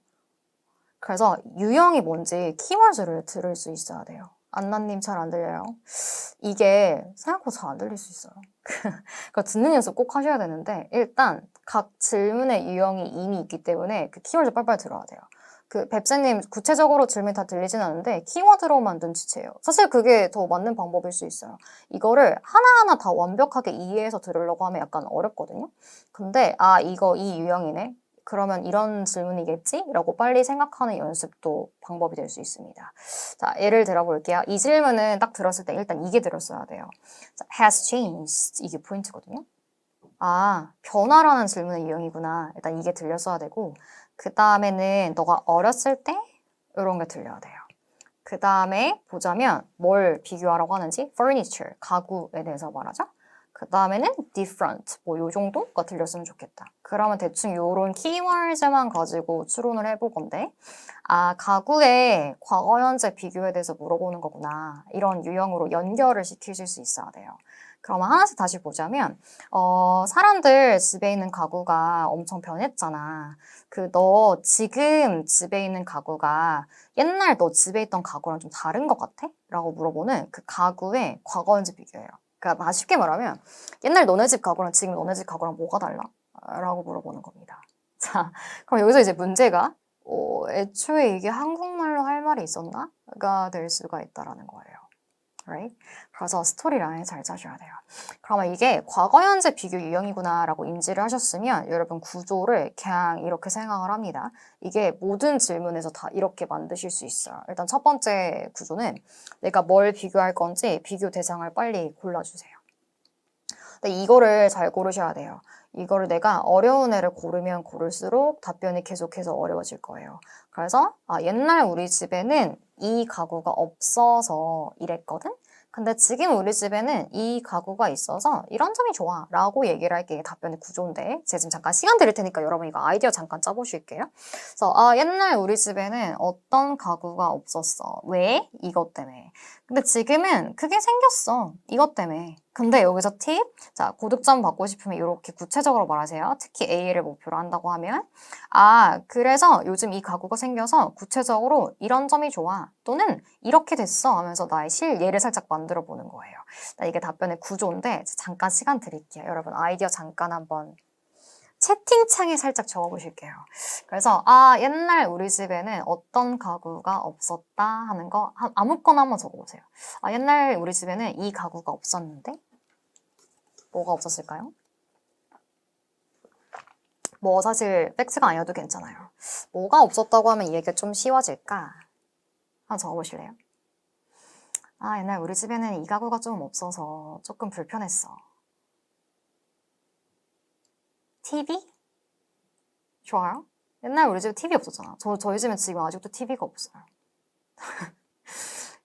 그래서 유형이 뭔지 키워드를 들을 수 있어야 돼요. 안나님 잘 안 들려요? 이게 생각보다 잘 안 들릴 수 있어요. 그러니까 듣는 연습 꼭 하셔야 되는데 일단 각 질문의 유형이 이미 있기 때문에 그 키워드 빨리빨리 들어야 돼요. 뱁새님 구체적으로 질문 다 들리진 않는데 키워드로만 눈치채요. 사실 그게 더 맞는 방법일 수 있어요. 이거를 하나하나 다 완벽하게 이해해서 들으려고 하면 약간 어렵거든요. 근데 이 유형이네. 그러면 이런 질문이겠지? 라고 빨리 생각하는 연습도 방법이 될 수 있습니다. 자, 예를 들어볼게요. 이 질문은 딱 들었을 때 일단 이게 들었어야 돼요. 자, has changed. 이게 포인트거든요. 변화라는 질문의 유형이구나. 일단 이게 들렸어야 되고 그 다음에는 너가 어렸을 때 이런 게 들려야 돼요. 그 다음에 보자면 뭘 비교하라고 하는지 furniture, 가구에 대해서 말하죠. 그 다음에는 different, 뭐 요 정도가 들렸으면 좋겠다. 그러면 대충 요런 키워드만 가지고 추론을 해볼 건데 아, 가구의 과거, 현재 비교에 대해서 물어보는 거구나. 이런 유형으로 연결을 시키실 수 있어야 돼요. 그러면 하나씩 다시 보자면 사람들 집에 있는 가구가 엄청 변했잖아. 그 너 지금 집에 있는 가구가 옛날 너 집에 있던 가구랑 좀 다른 것 같아? 라고 물어보는 그 가구의 과거, 현재 비교예요. 그러니까 쉽게 말하면 옛날 너네 집 가구랑 지금 너네 집 가구랑 뭐가 달라? 라고 물어보는 겁니다. 자, 그럼 여기서 이제 문제가 애초에 이게 한국말로 할 말이 있었나? 가 될 수가 있다라는 거예요. Right? 그래서 스토리라인 잘 짜셔야 돼요. 그러면 이게 과거, 현재 비교 유형이구나 라고 인지를 하셨으면 여러분 구조를 그냥 이렇게 생각을 합니다. 이게 모든 질문에서 다 이렇게 만드실 수 있어요. 일단 첫 번째 구조는 내가 뭘 비교할 건지 비교 대상을 빨리 골라주세요. 근데 이거를 잘 고르셔야 돼요. 이거를 내가 어려운 애를 고르면 고를수록 답변이 계속해서 어려워질 거예요. 그래서 옛날 우리 집에는 이 가구가 없어서 이랬거든? 근데 지금 우리 집에는 이 가구가 있어서 이런 점이 좋아 라고 얘기를 할게 답변의 구조인데 제가 지금 잠깐 시간 드릴 테니까 여러분 이거 아이디어 잠깐 짜보실게요. 그래서 옛날 우리 집에는 어떤 가구가 없었어. 왜? 이것 때문에. 근데 지금은 그게 생겼어. 이것 때문에. 근데 여기서 팁, 자, 고득점 받고 싶으면 이렇게 구체적으로 말하세요. 특히 A를 목표로 한다고 하면 그래서 요즘 이 가구가 생겨서 구체적으로 이런 점이 좋아. 또는 이렇게 됐어 하면서 나의 실예를 살짝 만들어 보는 거예요. 이게 답변의 구조인데 잠깐 시간 드릴게요. 여러분 아이디어 잠깐 한번 채팅창에 살짝 적어보실게요. 그래서 옛날 우리 집에는 어떤 가구가 없었다 하는 거 아무거나 한번 적어보세요. 옛날 우리 집에는 이 가구가 없었는데 뭐가 없었을까요? 뭐 사실 팩트가 아니어도 괜찮아요. 뭐가 없었다고 하면 이 얘기가 좀 쉬워질까? 한번 적어보실래요? 옛날 우리 집에는 이 가구가 좀 없어서 조금 불편했어. TV? 좋아요. 옛날 우리 집에 TV 없었잖아. 저희 집엔 지금 아직도 TV가 없어요.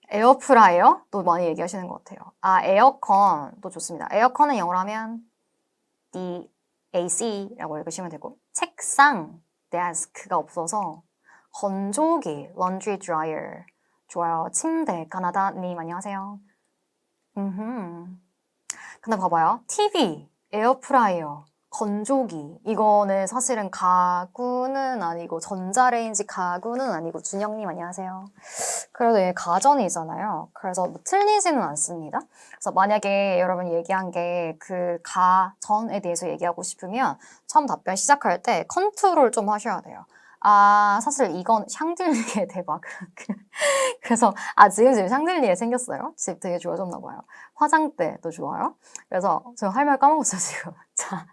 에어프라이어도 많이 얘기하시는 것 같아요. 에어컨도 좋습니다. 에어컨은 영어로 하면 the AC라고 읽으시면 되고 책상, desk가 없어서 건조기, laundry dryer 좋아요. 침대, 가나다님 안녕하세요. 근데 봐봐요. TV, 에어프라이어, 건조기 이거는 사실은 가구는 아니고 전자레인지 가구는 아니고 준영님 안녕하세요. 그래도 얘 가전이잖아요. 그래서 뭐 틀리지는 않습니다. 그래서 만약에 여러분 얘기한 게 그 가전에 대해서 얘기하고 싶으면 처음 답변 시작할 때 컨트롤 좀 하셔야 돼요. 사실 이건 샹들리에 대박. 그래서 지금 샹들리에 생겼어요. 집 되게 좋아졌나 봐요. 화장대도 좋아요. 그래서 저 할 말 까먹었어요 지금. 자,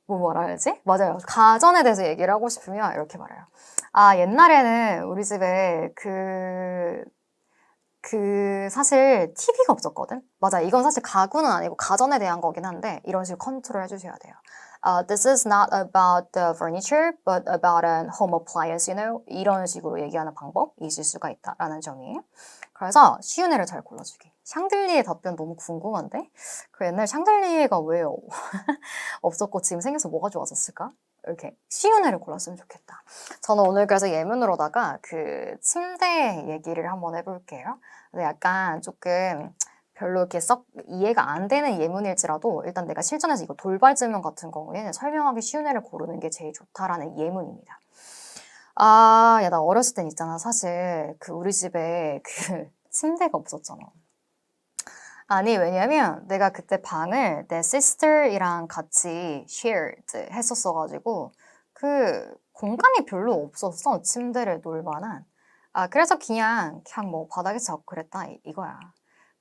뭐 뭐라 해야지? 맞아요. 가전에 대해서 얘기를 하고 싶으면 이렇게 말해요. 옛날에는 우리 집에 사실 TV가 없었거든? 맞아. 이건 사실 가구는 아니고 가전에 대한 거긴 한데 이런 식으로 컨트롤 해주셔야 돼요. This is not about the furniture, but about an home appliance, you know? 이런 식으로 얘기하는 방법이 있을 수가 있다라는 점이에요. 그래서 쉬운 애를 잘 골라주기. 샹들리에 답변 너무 궁금한데? 그 옛날 샹들리에가 왜 없었고 지금 생겨서 뭐가 좋아졌을까? 이렇게 쉬운 애를 골랐으면 좋겠다. 저는 오늘 그래서 예문으로다가 그 침대 얘기를 한번 해볼게요. 근데 약간 조금 별로 이렇게 썩 이해가 안 되는 예문일지라도 일단 내가 실전에서 이거 돌발 질문 같은 경우에는 설명하기 쉬운 애를 고르는 게 제일 좋다라는 예문입니다. 야, 나 어렸을 땐 있잖아. 사실 그 우리 집에 그 침대가 없었잖아. 아니, 왜냐면 내가 그때 방을 내 sister이랑 같이 shared 했었어가지고 그 공간이 별로 없었어. 침대를 놓을 만한. 그래서 그냥 뭐 바닥에서 자고 그랬다 이거야.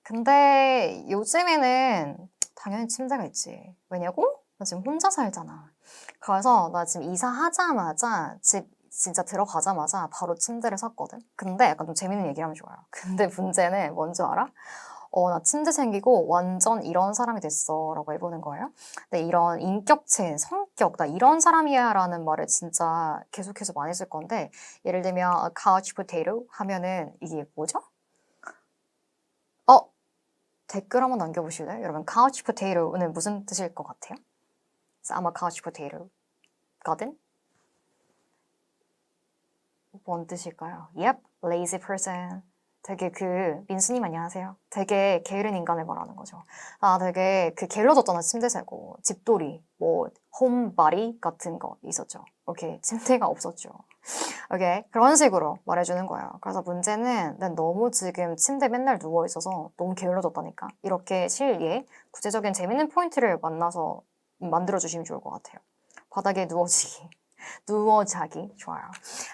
근데 요즘에는 당연히 침대가 있지. 왜냐고? 나 지금 혼자 살잖아. 그래서 나 지금 이사하자마자 집 진짜 들어가자마자 바로 침대를 샀거든. 근데 약간 좀 재밌는 얘기를 하면 좋아요. 근데 문제는 뭔지 알아? 나 침대 생기고 완전 이런 사람이 됐어 라고 해보는 거예요. 근데 이런 인격체, 성격, 나 이런 사람이야 라는 말을 진짜 계속해서 많이 쓸 건데 예를 들면 couch potato 하면은 이게 뭐죠? 댓글 한번 남겨보실래요? 여러분 couch potato는 무슨 뜻일 것 같아요? 그래서 I'm a couch potato 거든? 뭔 뜻일까요? Yep, lazy person. 되게 민수님 안녕하세요. 되게 게으른 인간을 말하는 거죠. 되게 게을러졌잖아, 침대 새고. 집돌이, 홈바리 같은 거 있었죠. 오케이, 침대가 없었죠. 오케이, 그런 식으로 말해주는 거예요. 그래서 문제는 난 너무 지금 침대 맨날 누워있어서 너무 게을러졌다니까. 이렇게 실리에 구체적인 재밌는 포인트를 만들어주시면 좋을 것 같아요. 바닥에 누워지기. 누워 자기. 좋아요.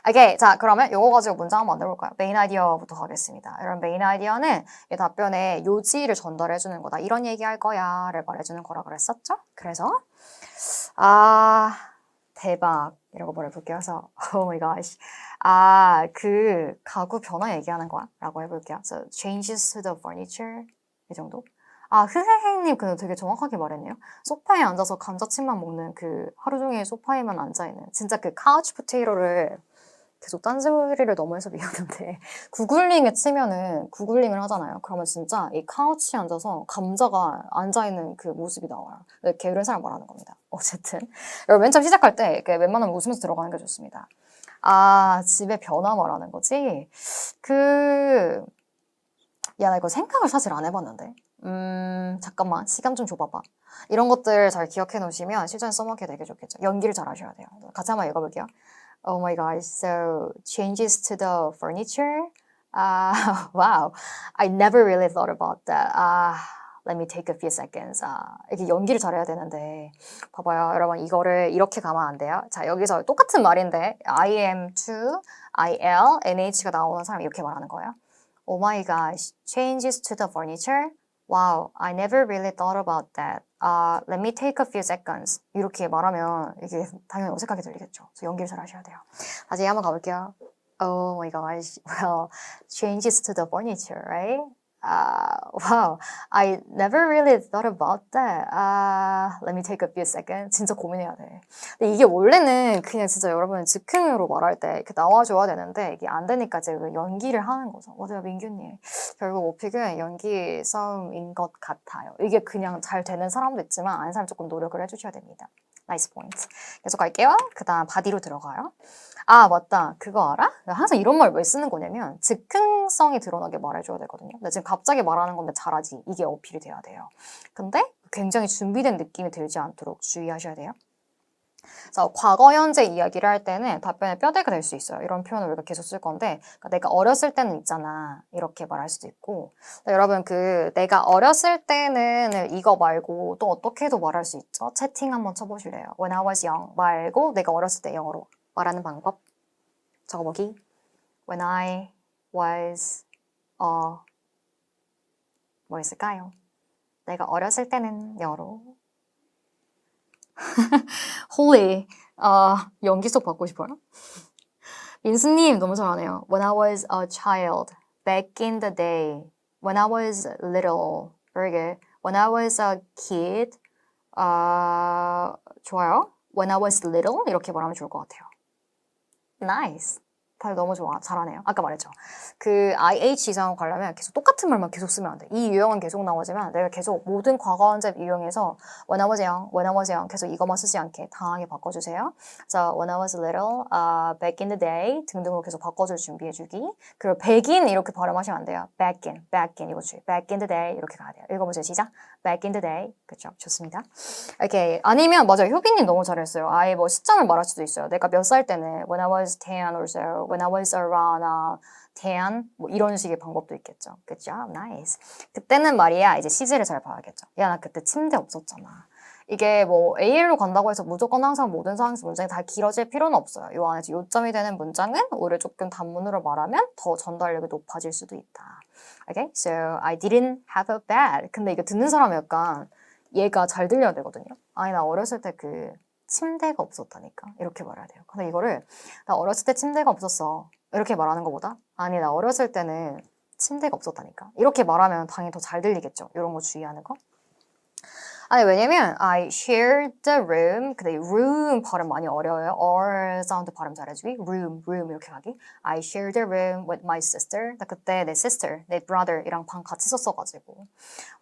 오케이. 자, 그러면 요거 가지고 문장 한번 만들어볼까요? 메인 아이디어부터 가겠습니다. 이런 메인 아이디어는 이 답변에 요지를 전달해주는 거다. 이런 얘기 할 거야. 를 말해주는 거라 그랬었죠? 그래서, 대박. 이라고 말해볼게요. 그래서, oh my gosh. 가구 변화 얘기하는 거야. 라고 해볼게요. So, changes to the furniture. 이 정도? 흐헤헤님 되게 정확하게 말했네요. 소파에 앉아서 감자칩만 먹는 하루 종일 소파에만 앉아있는 진짜 카우치 포테이토를 계속 딴소리를 너무 해서 미안한데 구글링에 치면은 구글링을 하잖아요. 그러면 진짜 이 카우치에 앉아서 감자가 앉아있는 모습이 나와요. 게으른 사람 말하는 겁니다. 어쨌든 여러분 맨 처음 시작할 때 웬만하면 웃으면서 들어가는 게 좋습니다. 집에 변화 말하는 거지? 야, 나 이거 생각을 사실 안 해봤는데. 잠깐만. 시간 좀 줘봐봐. 이런 것들 잘 기억해 놓으시면 실전에 써먹기 되게 좋겠죠. 연기를 잘 하셔야 돼요. 같이 한번 읽어볼게요. Oh my god. So, changes to the furniture? Wow. I never really thought about that. Let me take a few seconds. 이렇게 연기를 잘해야 되는데. 봐봐요. 여러분, 이거를 이렇게 가면 안 돼요. 자, 여기서 똑같은 말인데, I am to, IL, NH가 나오는 사람 이렇게 말하는 거예요. Oh my gosh, changes to the furniture? Wow, I never really thought about that. Let me take a few seconds. 이렇게 말하면 이게 당연히 어색하게 들리겠죠. 그래서 연기를 잘 하셔야 돼요. 다시 한번 가볼게요. Oh my gosh, well, changes to the furniture, right? Wow, I never really thought about that. Let me take a few seconds. 진짜 고민해야 돼. 근데 이게 원래는 그냥 진짜 여러분 즉흥으로 말할 때 이렇게 나와줘야 되는데 이게 안 되니까 제가 연기를 하는 거죠. 맞아요, 민규님. 결국 오픽은 연기 싸움인 것 같아요. 이게 그냥 잘 되는 사람도 있지만 아닌 사람 조금 노력을 해주셔야 됩니다. 나이스 포인트. 계속 갈게요. 그 다음 바디로 들어가요. 맞다. 그거 알아? 항상 이런 말 왜 쓰는 거냐면 즉흥성이 드러나게 말해줘야 되거든요. 근데 지금 갑자기 말하는 건데 잘하지. 이게 어필이 돼야 돼요. 근데 굉장히 준비된 느낌이 들지 않도록 주의하셔야 돼요. 그래서 과거, 현재 이야기를 할 때는 답변에 뼈대가 될 수 있어요. 이런 표현을 우리가 계속 쓸 건데 그러니까 내가 어렸을 때는 있잖아. 이렇게 말할 수도 있고 여러분 내가 어렸을 때는 이거 말고 또 어떻게도 말할 수 있죠? 채팅 한번 쳐보실래요? When I was young 말고 내가 어렸을 때 영어로 말하는 방법 적어보기 When I was 뭐 있을까요? 내가 어렸을 때는 영어로 홀리 연기 속 받고 싶어요? 민수님 너무 잘하네요. When I was a child, back in the day, when I was little, very good. When I was a kid, 좋아요. When I was little 이렇게 말하면 좋을 것 같아요. Nice. 다들 너무 좋아. 잘하네요. 아까 말했죠. IH 이상 가려면 계속 똑같은 말만 계속 쓰면 안 돼. 이 유형은 계속 나오지만 내가 계속 모든 과거 현재 유형에서 when I was young 계속 이것만 쓰지 않게 다양하게 바꿔주세요. 자, when I was little, back in the day 등등으로 계속 바꿔줄 준비해주기. 그리고 백인 이렇게 발음하시면 안 돼요. back in 이거 주의. back in the day 이렇게 가야 돼요. 읽어보세요. 시작. back in the day. 그쵸? 좋습니다. 이렇게 아니면 맞아요. 효빈님 너무 잘했어요. 아예 시점을 말할 수도 있어요. 내가 몇 살 때는 when I was 10 or so, when I was around 10 이런 식의 방법도 있겠죠. Good job, nice. 그때는 말이야 이제 시제를 잘 봐야겠죠. 야, 나 그때 침대 없었잖아. 이게 AL로 간다고 해서 무조건 항상 모든 상황에서 문장이 다 길어질 필요는 없어요. 요 안에서 요점이 되는 문장은 오히려 조금 단문으로 말하면 더 전달력이 높아질 수도 있다. Okay, so I didn't have a bed. 근데 이거 듣는 사람이 약간 얘가 잘 들려야 되거든요. 아니 나 어렸을 때 침대가 없었다니까 이렇게 말해야 돼요. 근데 이거를 나 어렸을 때 침대가 없었어 이렇게 말하는 것보다 아니 나 어렸을 때는 침대가 없었다니까. 이렇게 말하면 당연히 더 잘 들리겠죠. 이런 거 주의하는 거. 아니 왜냐면 I shared the room. 근데 room 발음 많이 어려워요. R 사운드 발음 잘해주기. room 이렇게 가기. I shared the room with my sister. 나 그때 내 sister, 내 brother이랑 방 같이 썼어가지고.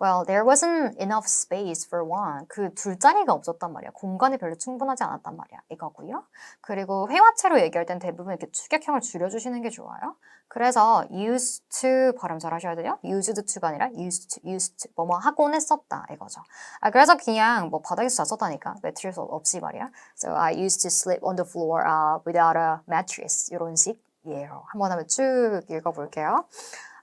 Well, there wasn't enough space for one. 그 둘 자리가 없었단 말이야. 공간이 별로 충분하지 않았단 말이야. 이거고요. 그리고 회화체로 얘기할 땐 대부분 이렇게 축약형을 줄여주시는 게 좋아요. 그래서 used to 발음 잘 하셔야 돼요. used to가 아니라 used to. 뭐뭐 하곤 했었다 이거죠. 그래서 그냥 뭐 바닥에서 잤었다니까. 매트리스 없이 말이야. So I used to sleep on the floor without a mattress. 이런 식이에요. 한번 하면 쭉 읽어볼게요.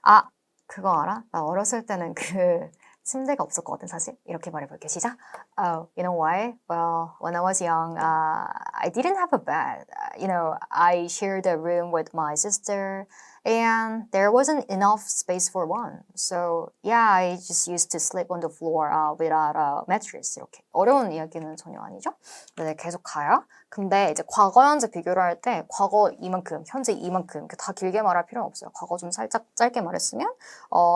아, 그거 알아? 나 어렸을 때는 그 침대가 없었거든 사실. 이렇게 말해볼게. 시작. Oh, you know why? Well, when I was young, I didn't have a bed. You know, I shared a room with my sister. And there wasn't enough space for one. So yeah, I just used to sleep on the floor without a mattress. 이렇게 어려운 이야기는 전혀 아니죠? 네, 계속 가요. 근데 이제 과거 현재 비교를 할 때 과거 이만큼, 현재 이만큼 다 길게 말할 필요는 없어요. 과거 좀 살짝 짧게 말했으면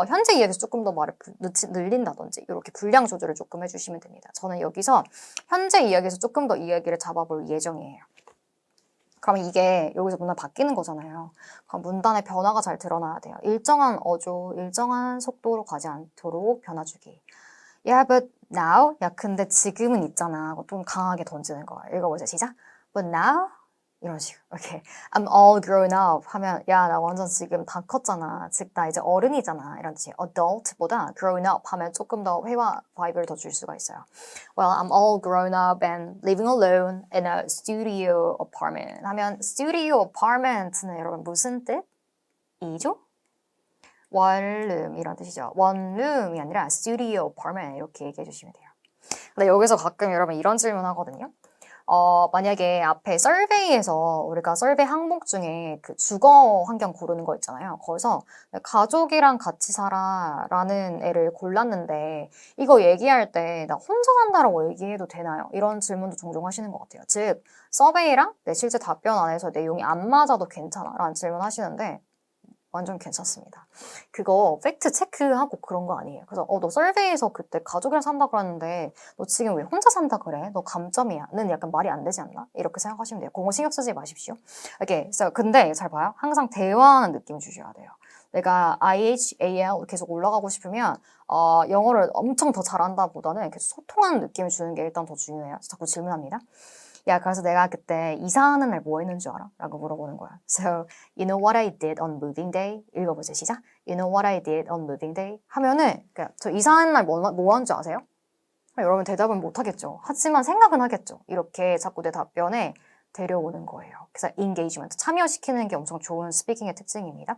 현재 이야기에서 조금 더 말을 늘린다든지 이렇게 분량 조절을 조금 해주시면 됩니다. 저는 여기서 현재 이야기에서 조금 더 이야기를 잡아볼 예정이에요. 그럼 이게 여기서 문단 바뀌는 거잖아요. 그럼 문단의 변화가 잘 드러나야 돼요. 일정한 어조, 일정한 속도로 가지 않도록 변화 주기. Yeah, but now? 야, 근데 지금은 있잖아. 좀 강하게 던지는 거야. 읽어보자. 시작. But now? 이런 식으로. 오케이. I'm all grown up 하면 야, 나 완전 지금 다 컸잖아. 즉, 나 이제 어른이잖아. 이런 뜻이 adult보다 grown up 하면 조금 더 회화 바이브를 더 줄 수가 있어요. Well, I'm all grown up and living alone in a studio apartment 하면 studio apartment는 여러분 무슨 뜻이죠? 원룸이란 뜻이죠. 원룸이 아니라 studio apartment 이렇게 얘기해 주시면 돼요. 근데 여기서 가끔 여러분 이런 질문 하거든요. 만약에 앞에 survey에서 우리가 survey 항목 중에 그 주거 환경 고르는 거 있잖아요. 거기서 가족이랑 같이 살아라는 애를 골랐는데 이거 얘기할 때 나 혼자 산다라고 얘기해도 되나요? 이런 질문도 종종 하시는 것 같아요. 즉, 서베이랑 내 실제 답변 안에서 내용이 안 맞아도 괜찮아 라는 질문 하시는데 완전 괜찮습니다. 그거 팩트 체크하고 그런 거 아니에요. 그래서 너 서베이에서 그때 가족이랑 산다 그랬는데 너 지금 왜 혼자 산다 그래? 너 감점이야. 는 약간 말이 안 되지 않나? 이렇게 생각하시면 돼요. 그거 신경 쓰지 마십시오. 이렇게 근데 잘 봐요. 항상 대화하는 느낌을 주셔야 돼요. 내가 IHAL 계속 올라가고 싶으면 영어를 엄청 더 잘한다 보다는 계속 소통하는 느낌을 주는 게 일단 더 중요해요. 자꾸 질문합니다. 야, 그래서 내가 그때 이사하는 날 뭐 했는 줄 알아? 라고 물어보는 거야. So, you know what I did on moving day? 읽어보세요. 시작. You know what I did on moving day? 하면은, 저 이사하는 날 뭐 한 줄 아세요? 여러분 대답은 못 하겠죠. 하지만 생각은 하겠죠. 이렇게 자꾸 내 답변에 데려오는 거예요. 그래서 engagement, 참여시키는 게 엄청 좋은 스피킹의 특징입니다.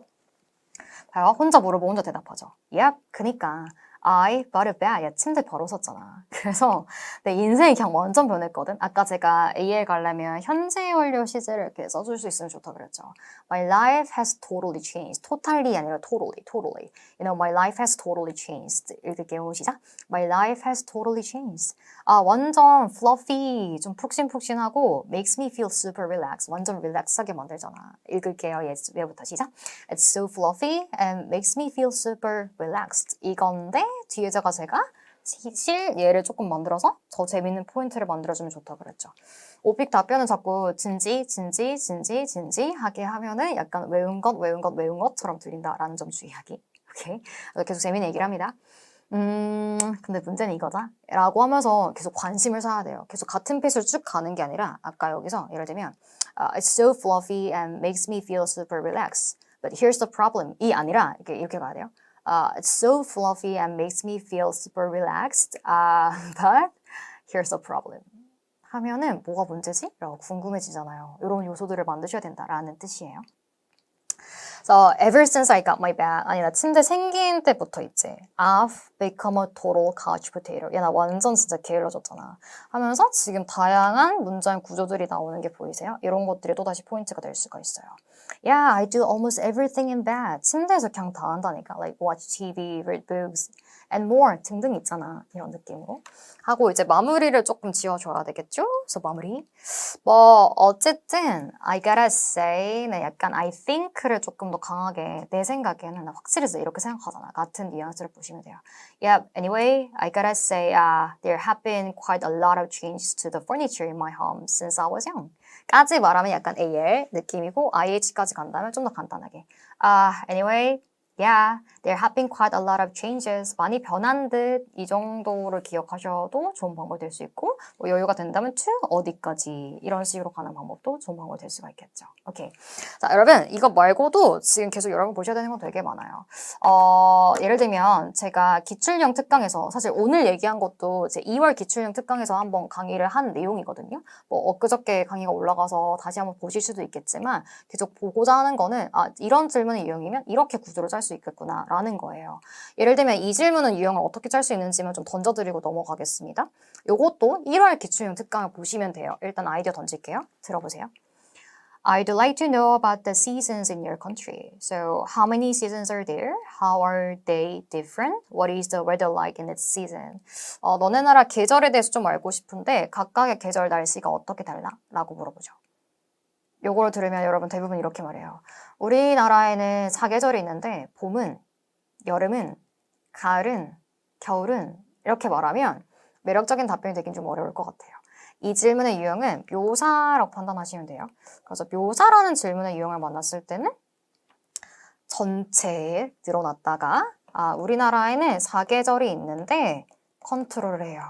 봐요. 혼자 물어보고 혼자 대답하죠. Yep, 그니까. I bought a bed. 야, 침대 바로 샀잖아. 그래서 내 인생이 그냥 완전 변했거든. 아까 제가 AL 가려면 현재 완료 시제를 이렇게 써줄 수 있으면 좋다 그랬죠. My life has totally changed. totally 아니라 totally. You know, my life has totally changed. 읽을게요. 시작. My life has totally changed. 완전 fluffy, 좀 푹신푹신하고 makes me feel super relaxed. 완전 relax하게 만들잖아. 읽을게요. 얘부터 시작. It's so fluffy and makes me feel super relaxed. 이건데 뒤에다가 제가 얘를 조금 만들어서 더 재밌는 포인트를 만들어주면 좋다 그랬죠. 오픽 답변은 자꾸 진지 하게 하면은 약간 외운 것처럼 들린다라는 점 주의하기. 오케이. 계속 재밌는 얘기를 합니다. 근데 문제는 이거다. 라고 하면서 계속 관심을 사야 돼요. 계속 같은 페이스로 쭉 가는 게 아니라 아까 여기서 예를 들면 It's so fluffy and makes me feel super relaxed. But here's the problem. 이 아니라 이렇게 가야 돼요. It's so fluffy and makes me feel super relaxed. But here's the problem. 하면은 뭐가 문제지? 라고 궁금해지잖아요. 이런 요소들을 만드셔야 된다라는 뜻이에요. So ever since I got my bed, 아니 나 침대 생긴 때부터 있지. I've become a total couch potato. 야, 나 완전 진짜 게을러졌잖아. 하면서 지금 다양한 문장 구조들이 나오는 게 보이세요? 이런 것들이 또다시 포인트가 될 수가 있어요. Yeah, I do almost everything in bed. 침대에서 그냥 다 한다니까. Like watch TV, read books, and more 등등 있잖아. 이런 느낌으로. 하고 이제 마무리를 조금 지어줘야 되겠죠? 그래서 마무리. 뭐 어쨌든 I gotta say는 약간 I think를 조금 더 강하게 내 생각에는 확실히 이렇게 생각하잖아. 같은 뉘앙스를 보시면 돼요. Yep, anyway, I gotta say there have been quite a lot of changes to the furniture in my home since I was young. 까지 말하면 약간 AL 느낌이고 IH까지 간다면 좀 더 간단하게. Anyway, yeah, there have been quite a lot of changes. 많이 변한 듯 이 정도를 기억하셔도 좋은 방법이 될 수 있고 뭐 여유가 된다면 to 어디까지 이런 식으로 가는 방법도 좋은 방법이 될 수가 있겠죠. 오케이. 자, 여러분 이거 말고도 지금 계속 여러분 보셔야 되는 건 되게 많아요. 예를 들면 제가 기출형 특강에서 사실 오늘 얘기한 것도 제 2월 기출형 특강에서 한번 강의를 한 내용이거든요. 뭐 엊그저께 강의가 올라가서 다시 한번 보실 수도 있겠지만 계속 보고자 하는 거는 이런 질문의 유형이면 이렇게 구조를 짤 수 있겠구나 라는 거예요. 예를 들면 이 질문은 유형을 어떻게 짤 수 있는지만 좀 던져드리고 넘어가겠습니다. 요것도 1월 기출형 특강을 보시면 돼요. 일단 아이디어 던질게요. 들어보세요. I'd like to know about the seasons in your country. So, how many seasons are there? How are they different? What is the weather like in its season? 너네 나라 계절에 대해서 좀 알고 싶은데 각각의 계절 날씨가 어떻게 달라? 라고 물어보죠. 요거를 들으면 여러분 대부분 이렇게 말해요. 우리나라에는 사계절이 있는데 봄은, 여름은, 가을은, 겨울은 이렇게 말하면 매력적인 답변이 되긴 좀 어려울 것 같아요. 이 질문의 유형은 묘사라고 판단하시면 돼요. 그래서 묘사라는 질문의 유형을 만났을 때는 전체에 늘어났다가 우리나라에는 사계절이 있는데 컨트롤을 해요.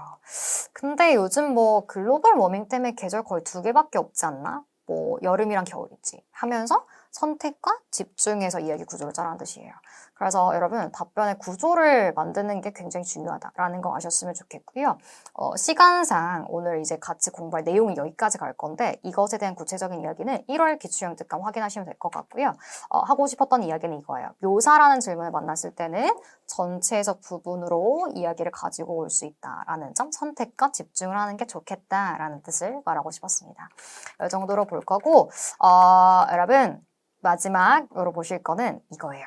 근데 요즘 뭐 글로벌 워밍 때문에 계절 거의 2개밖에 없지 않나? 뭐 여름이랑 겨울이지 하면서 선택과 집중해서 이야기 구조를 짜라는 뜻이에요. 그래서 여러분 답변의 구조를 만드는 게 굉장히 중요하다라는 거 아셨으면 좋겠고요. 시간상 오늘 이제 같이 공부할 내용이 여기까지 갈 건데 이것에 대한 구체적인 이야기는 1월 기출형 특강 확인하시면 될 것 같고요. 하고 싶었던 이야기는 이거예요. 묘사라는 질문을 만났을 때는 전체에서 부분으로 이야기를 가지고 올 수 있다라는 점, 선택과 집중을 하는 게 좋겠다라는 뜻을 말하고 싶었습니다. 이 정도로 볼 거고 여러분 마지막으로 보실 거는 이거예요.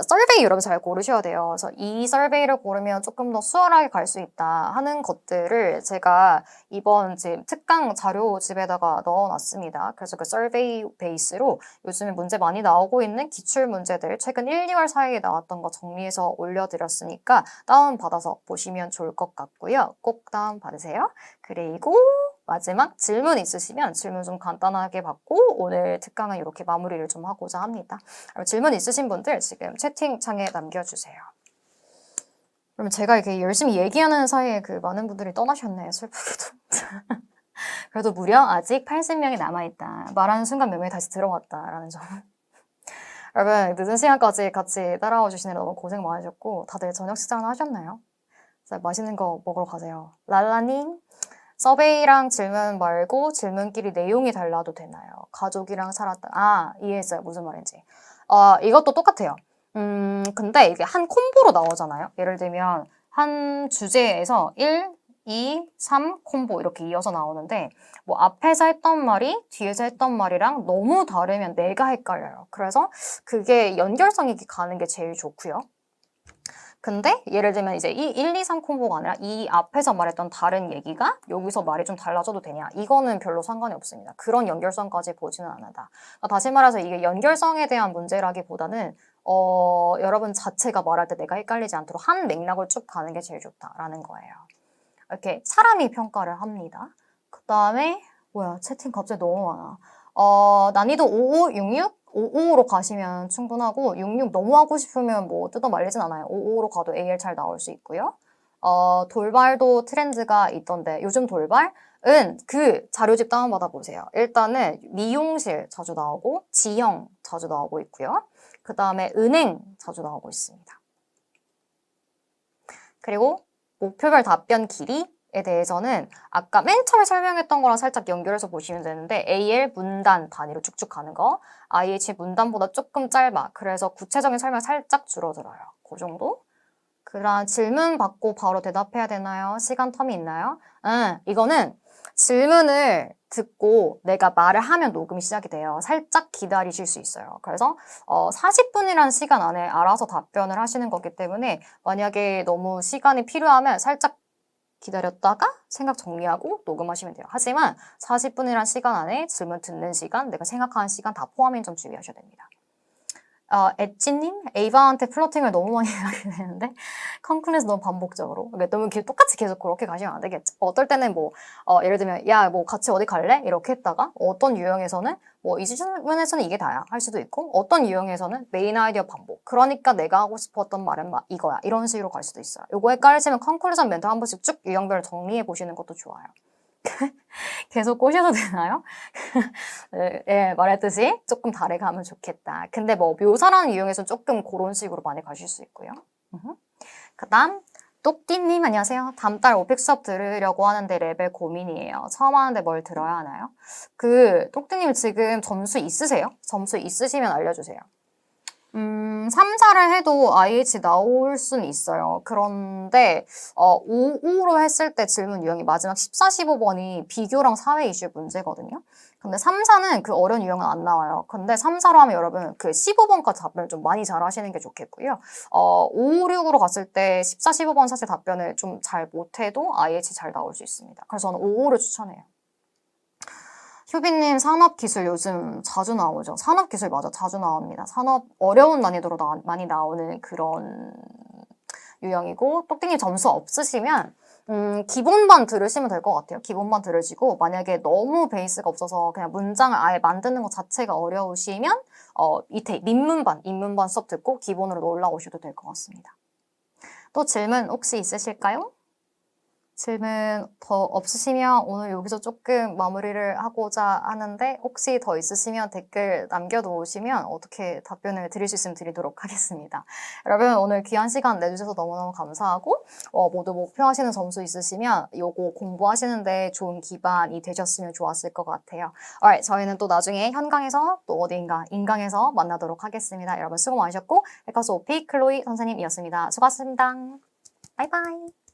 서베이 여러분 잘 고르셔야 돼요. 그래서 이 서베이를 고르면 조금 더 수월하게 갈 수 있다 하는 것들을 제가 이번 지금 특강 자료 집에다가 넣어놨습니다. 그래서 그 서베이 베이스로 요즘에 문제 많이 나오고 있는 기출 문제들 최근 1, 2월 사이에 나왔던 거 정리해서 올려드렸으니까 다운받아서 보시면 좋을 것 같고요. 꼭 다운받으세요. 그리고 마지막 질문 있으시면 질문 좀 간단하게 받고 오늘 특강은 이렇게 마무리를 좀 하고자 합니다. 질문 있으신 분들 지금 채팅창에 남겨주세요. 그러면 제가 이렇게 열심히 얘기하는 사이에 그 많은 분들이 떠나셨네요. 슬프게도. 그래도 무려 아직 80명이 남아있다. 말하는 순간 몇 명이 다시 들어왔다라는 점. 여러분 늦은 시간까지 같이 따라와 주시느라 너무 고생 많으셨고 다들 저녁 식사는 하셨나요? 맛있는 거 먹으러 가세요. 랄라님 서베이랑 질문 말고 질문끼리 내용이 달라도 되나요? 가족이랑 살았다. 이해했어요. 무슨 말인지. 이것도 똑같아요. 근데 이게 한 콤보로 나오잖아요. 예를 들면 한 주제에서 1, 2, 3 콤보 이렇게 이어서 나오는데 뭐 앞에서 했던 말이 뒤에서 했던 말이랑 너무 다르면 내가 헷갈려요. 그래서 그게 연결성이 가는 게 제일 좋고요. 근데 예를 들면 이제 이 1, 2, 3 콤보가 아니라 이 앞에서 말했던 다른 얘기가 여기서 말이 좀 달라져도 되냐? 이거는 별로 상관이 없습니다. 그런 연결성까지 보지는 않는다. 그러니까 다시 말해서 이게 연결성에 대한 문제라기보다는 여러분 자체가 말할 때 내가 헷갈리지 않도록 한 맥락을 쭉 가는 게 제일 좋다라는 거예요. 이렇게 사람이 평가를 합니다. 그 다음에 뭐야 채팅 갑자기 너무 많아. 난이도 55, 66? 55로 가시면 충분하고 66 너무 하고 싶으면 뭐 뜯어 말리진 않아요. 55로 가도 AL 잘 나올 수 있고요. 돌발도 트렌드가 있던데 요즘 돌발은 그 자료집 다운받아 보세요. 일단은 미용실 자주 나오고 지형 자주 나오고 있고요. 그 다음에 은행 자주 나오고 있습니다. 그리고 목표별 답변 길이에 대해서는 아까 맨 처음에 설명했던 거랑 살짝 연결해서 보시면 되는데 AL 문단 단위로 쭉쭉 가는 거 IH 문단보다 조금 짧아. 그래서 구체적인 설명 살짝 줄어들어요. 그 정도? 그럼 질문 받고 바로 대답해야 되나요? 시간 텀이 있나요? 이거는 질문을 듣고 내가 말을 하면 녹음이 시작이 돼요. 살짝 기다리실 수 있어요. 그래서 40분이라는 시간 안에 알아서 답변을 하시는 거기 때문에 만약에 너무 시간이 필요하면 살짝 기다렸다가 생각 정리하고 녹음하시면 돼요. 하지만 40분이란 시간 안에 질문 듣는 시간, 내가 생각하는 시간 다 포함인 점 주의하셔야 됩니다. 엣지님, 에이바한테 플러팅을 너무 많이 하게 되는데 컨클에서 너무 반복적으로 너무 똑같이 계속 그렇게 가시면 안 되겠죠. 어떨 때는 뭐 예를 들면 야 뭐 같이 어디 갈래? 이렇게 했다가 어떤 유형에서는 뭐 이 질문에서는 이게 다야 할 수도 있고 어떤 유형에서는 메인 아이디어 반복 그러니까 내가 하고 싶었던 말은 이거야 이런 식으로 갈 수도 있어요. 요거에 깔리시면 컨클루전 멘트 한 번씩 쭉 유형별로 정리해 보시는 것도 좋아요. 계속 꼬셔도 되나요? 네, 말했듯이 조금 다르게 하면 좋겠다. 근데 뭐 묘사라는 유형에서는 조금 그런 식으로 많이 가실 수 있고요. 그 다음 똑띠님 안녕하세요. 다음 달 오픽 수업 들으려고 하는데 레벨 고민이에요. 처음 하는데 뭘 들어야 하나요? 똑띠님 지금 점수 있으세요? 점수 있으시면 알려주세요. 3, 4를 해도 IH 나올 수는 있어요. 그런데 5, 5로 했을 때 질문 유형이 마지막 14, 15번이 비교랑 사회 이슈 문제거든요. 근데 3, 4는 그 어려운 유형은 안 나와요. 근데 3, 4로 하면 여러분 그 15번까지 답변을 좀 많이 잘 하시는 게 좋겠고요. 5, 6으로 갔을 때 14, 15번 사실 답변을 좀 잘 못해도 IH 잘 나올 수 있습니다. 그래서 저는 5, 5를 추천해요. 효빈님 산업기술 요즘 자주 나오죠? 산업기술 맞아 자주 나옵니다. 산업 어려운 난이도로 많이 나오는 그런 유형이고 똑띵님 점수 없으시면 기본반 들으시면 될 것 같아요. 기본반 들으시고 만약에 너무 베이스가 없어서 그냥 문장을 아예 만드는 것 자체가 어려우시면 밑에 입문반 수업 듣고 기본으로 올라오셔도 될 것 같습니다. 또 질문 혹시 있으실까요? 질문 더 없으시면 오늘 여기서 조금 마무리를 하고자 하는데 혹시 더 있으시면 댓글 남겨놓으시면 어떻게 답변을 드릴 수 있으면 드리도록 하겠습니다. 여러분 오늘 귀한 시간 내주셔서 너무너무 감사하고 모두 목표하시는 점수 있으시면 요거 공부하시는데 좋은 기반이 되셨으면 좋았을 것 같아요. Alright, 저희는 또 나중에 현강에서 또 어디인가 인강에서 만나도록 하겠습니다. 여러분 수고 많으셨고 에카소 오픽 클로이 선생님이었습니다. 수고하셨습니다. 바이바이.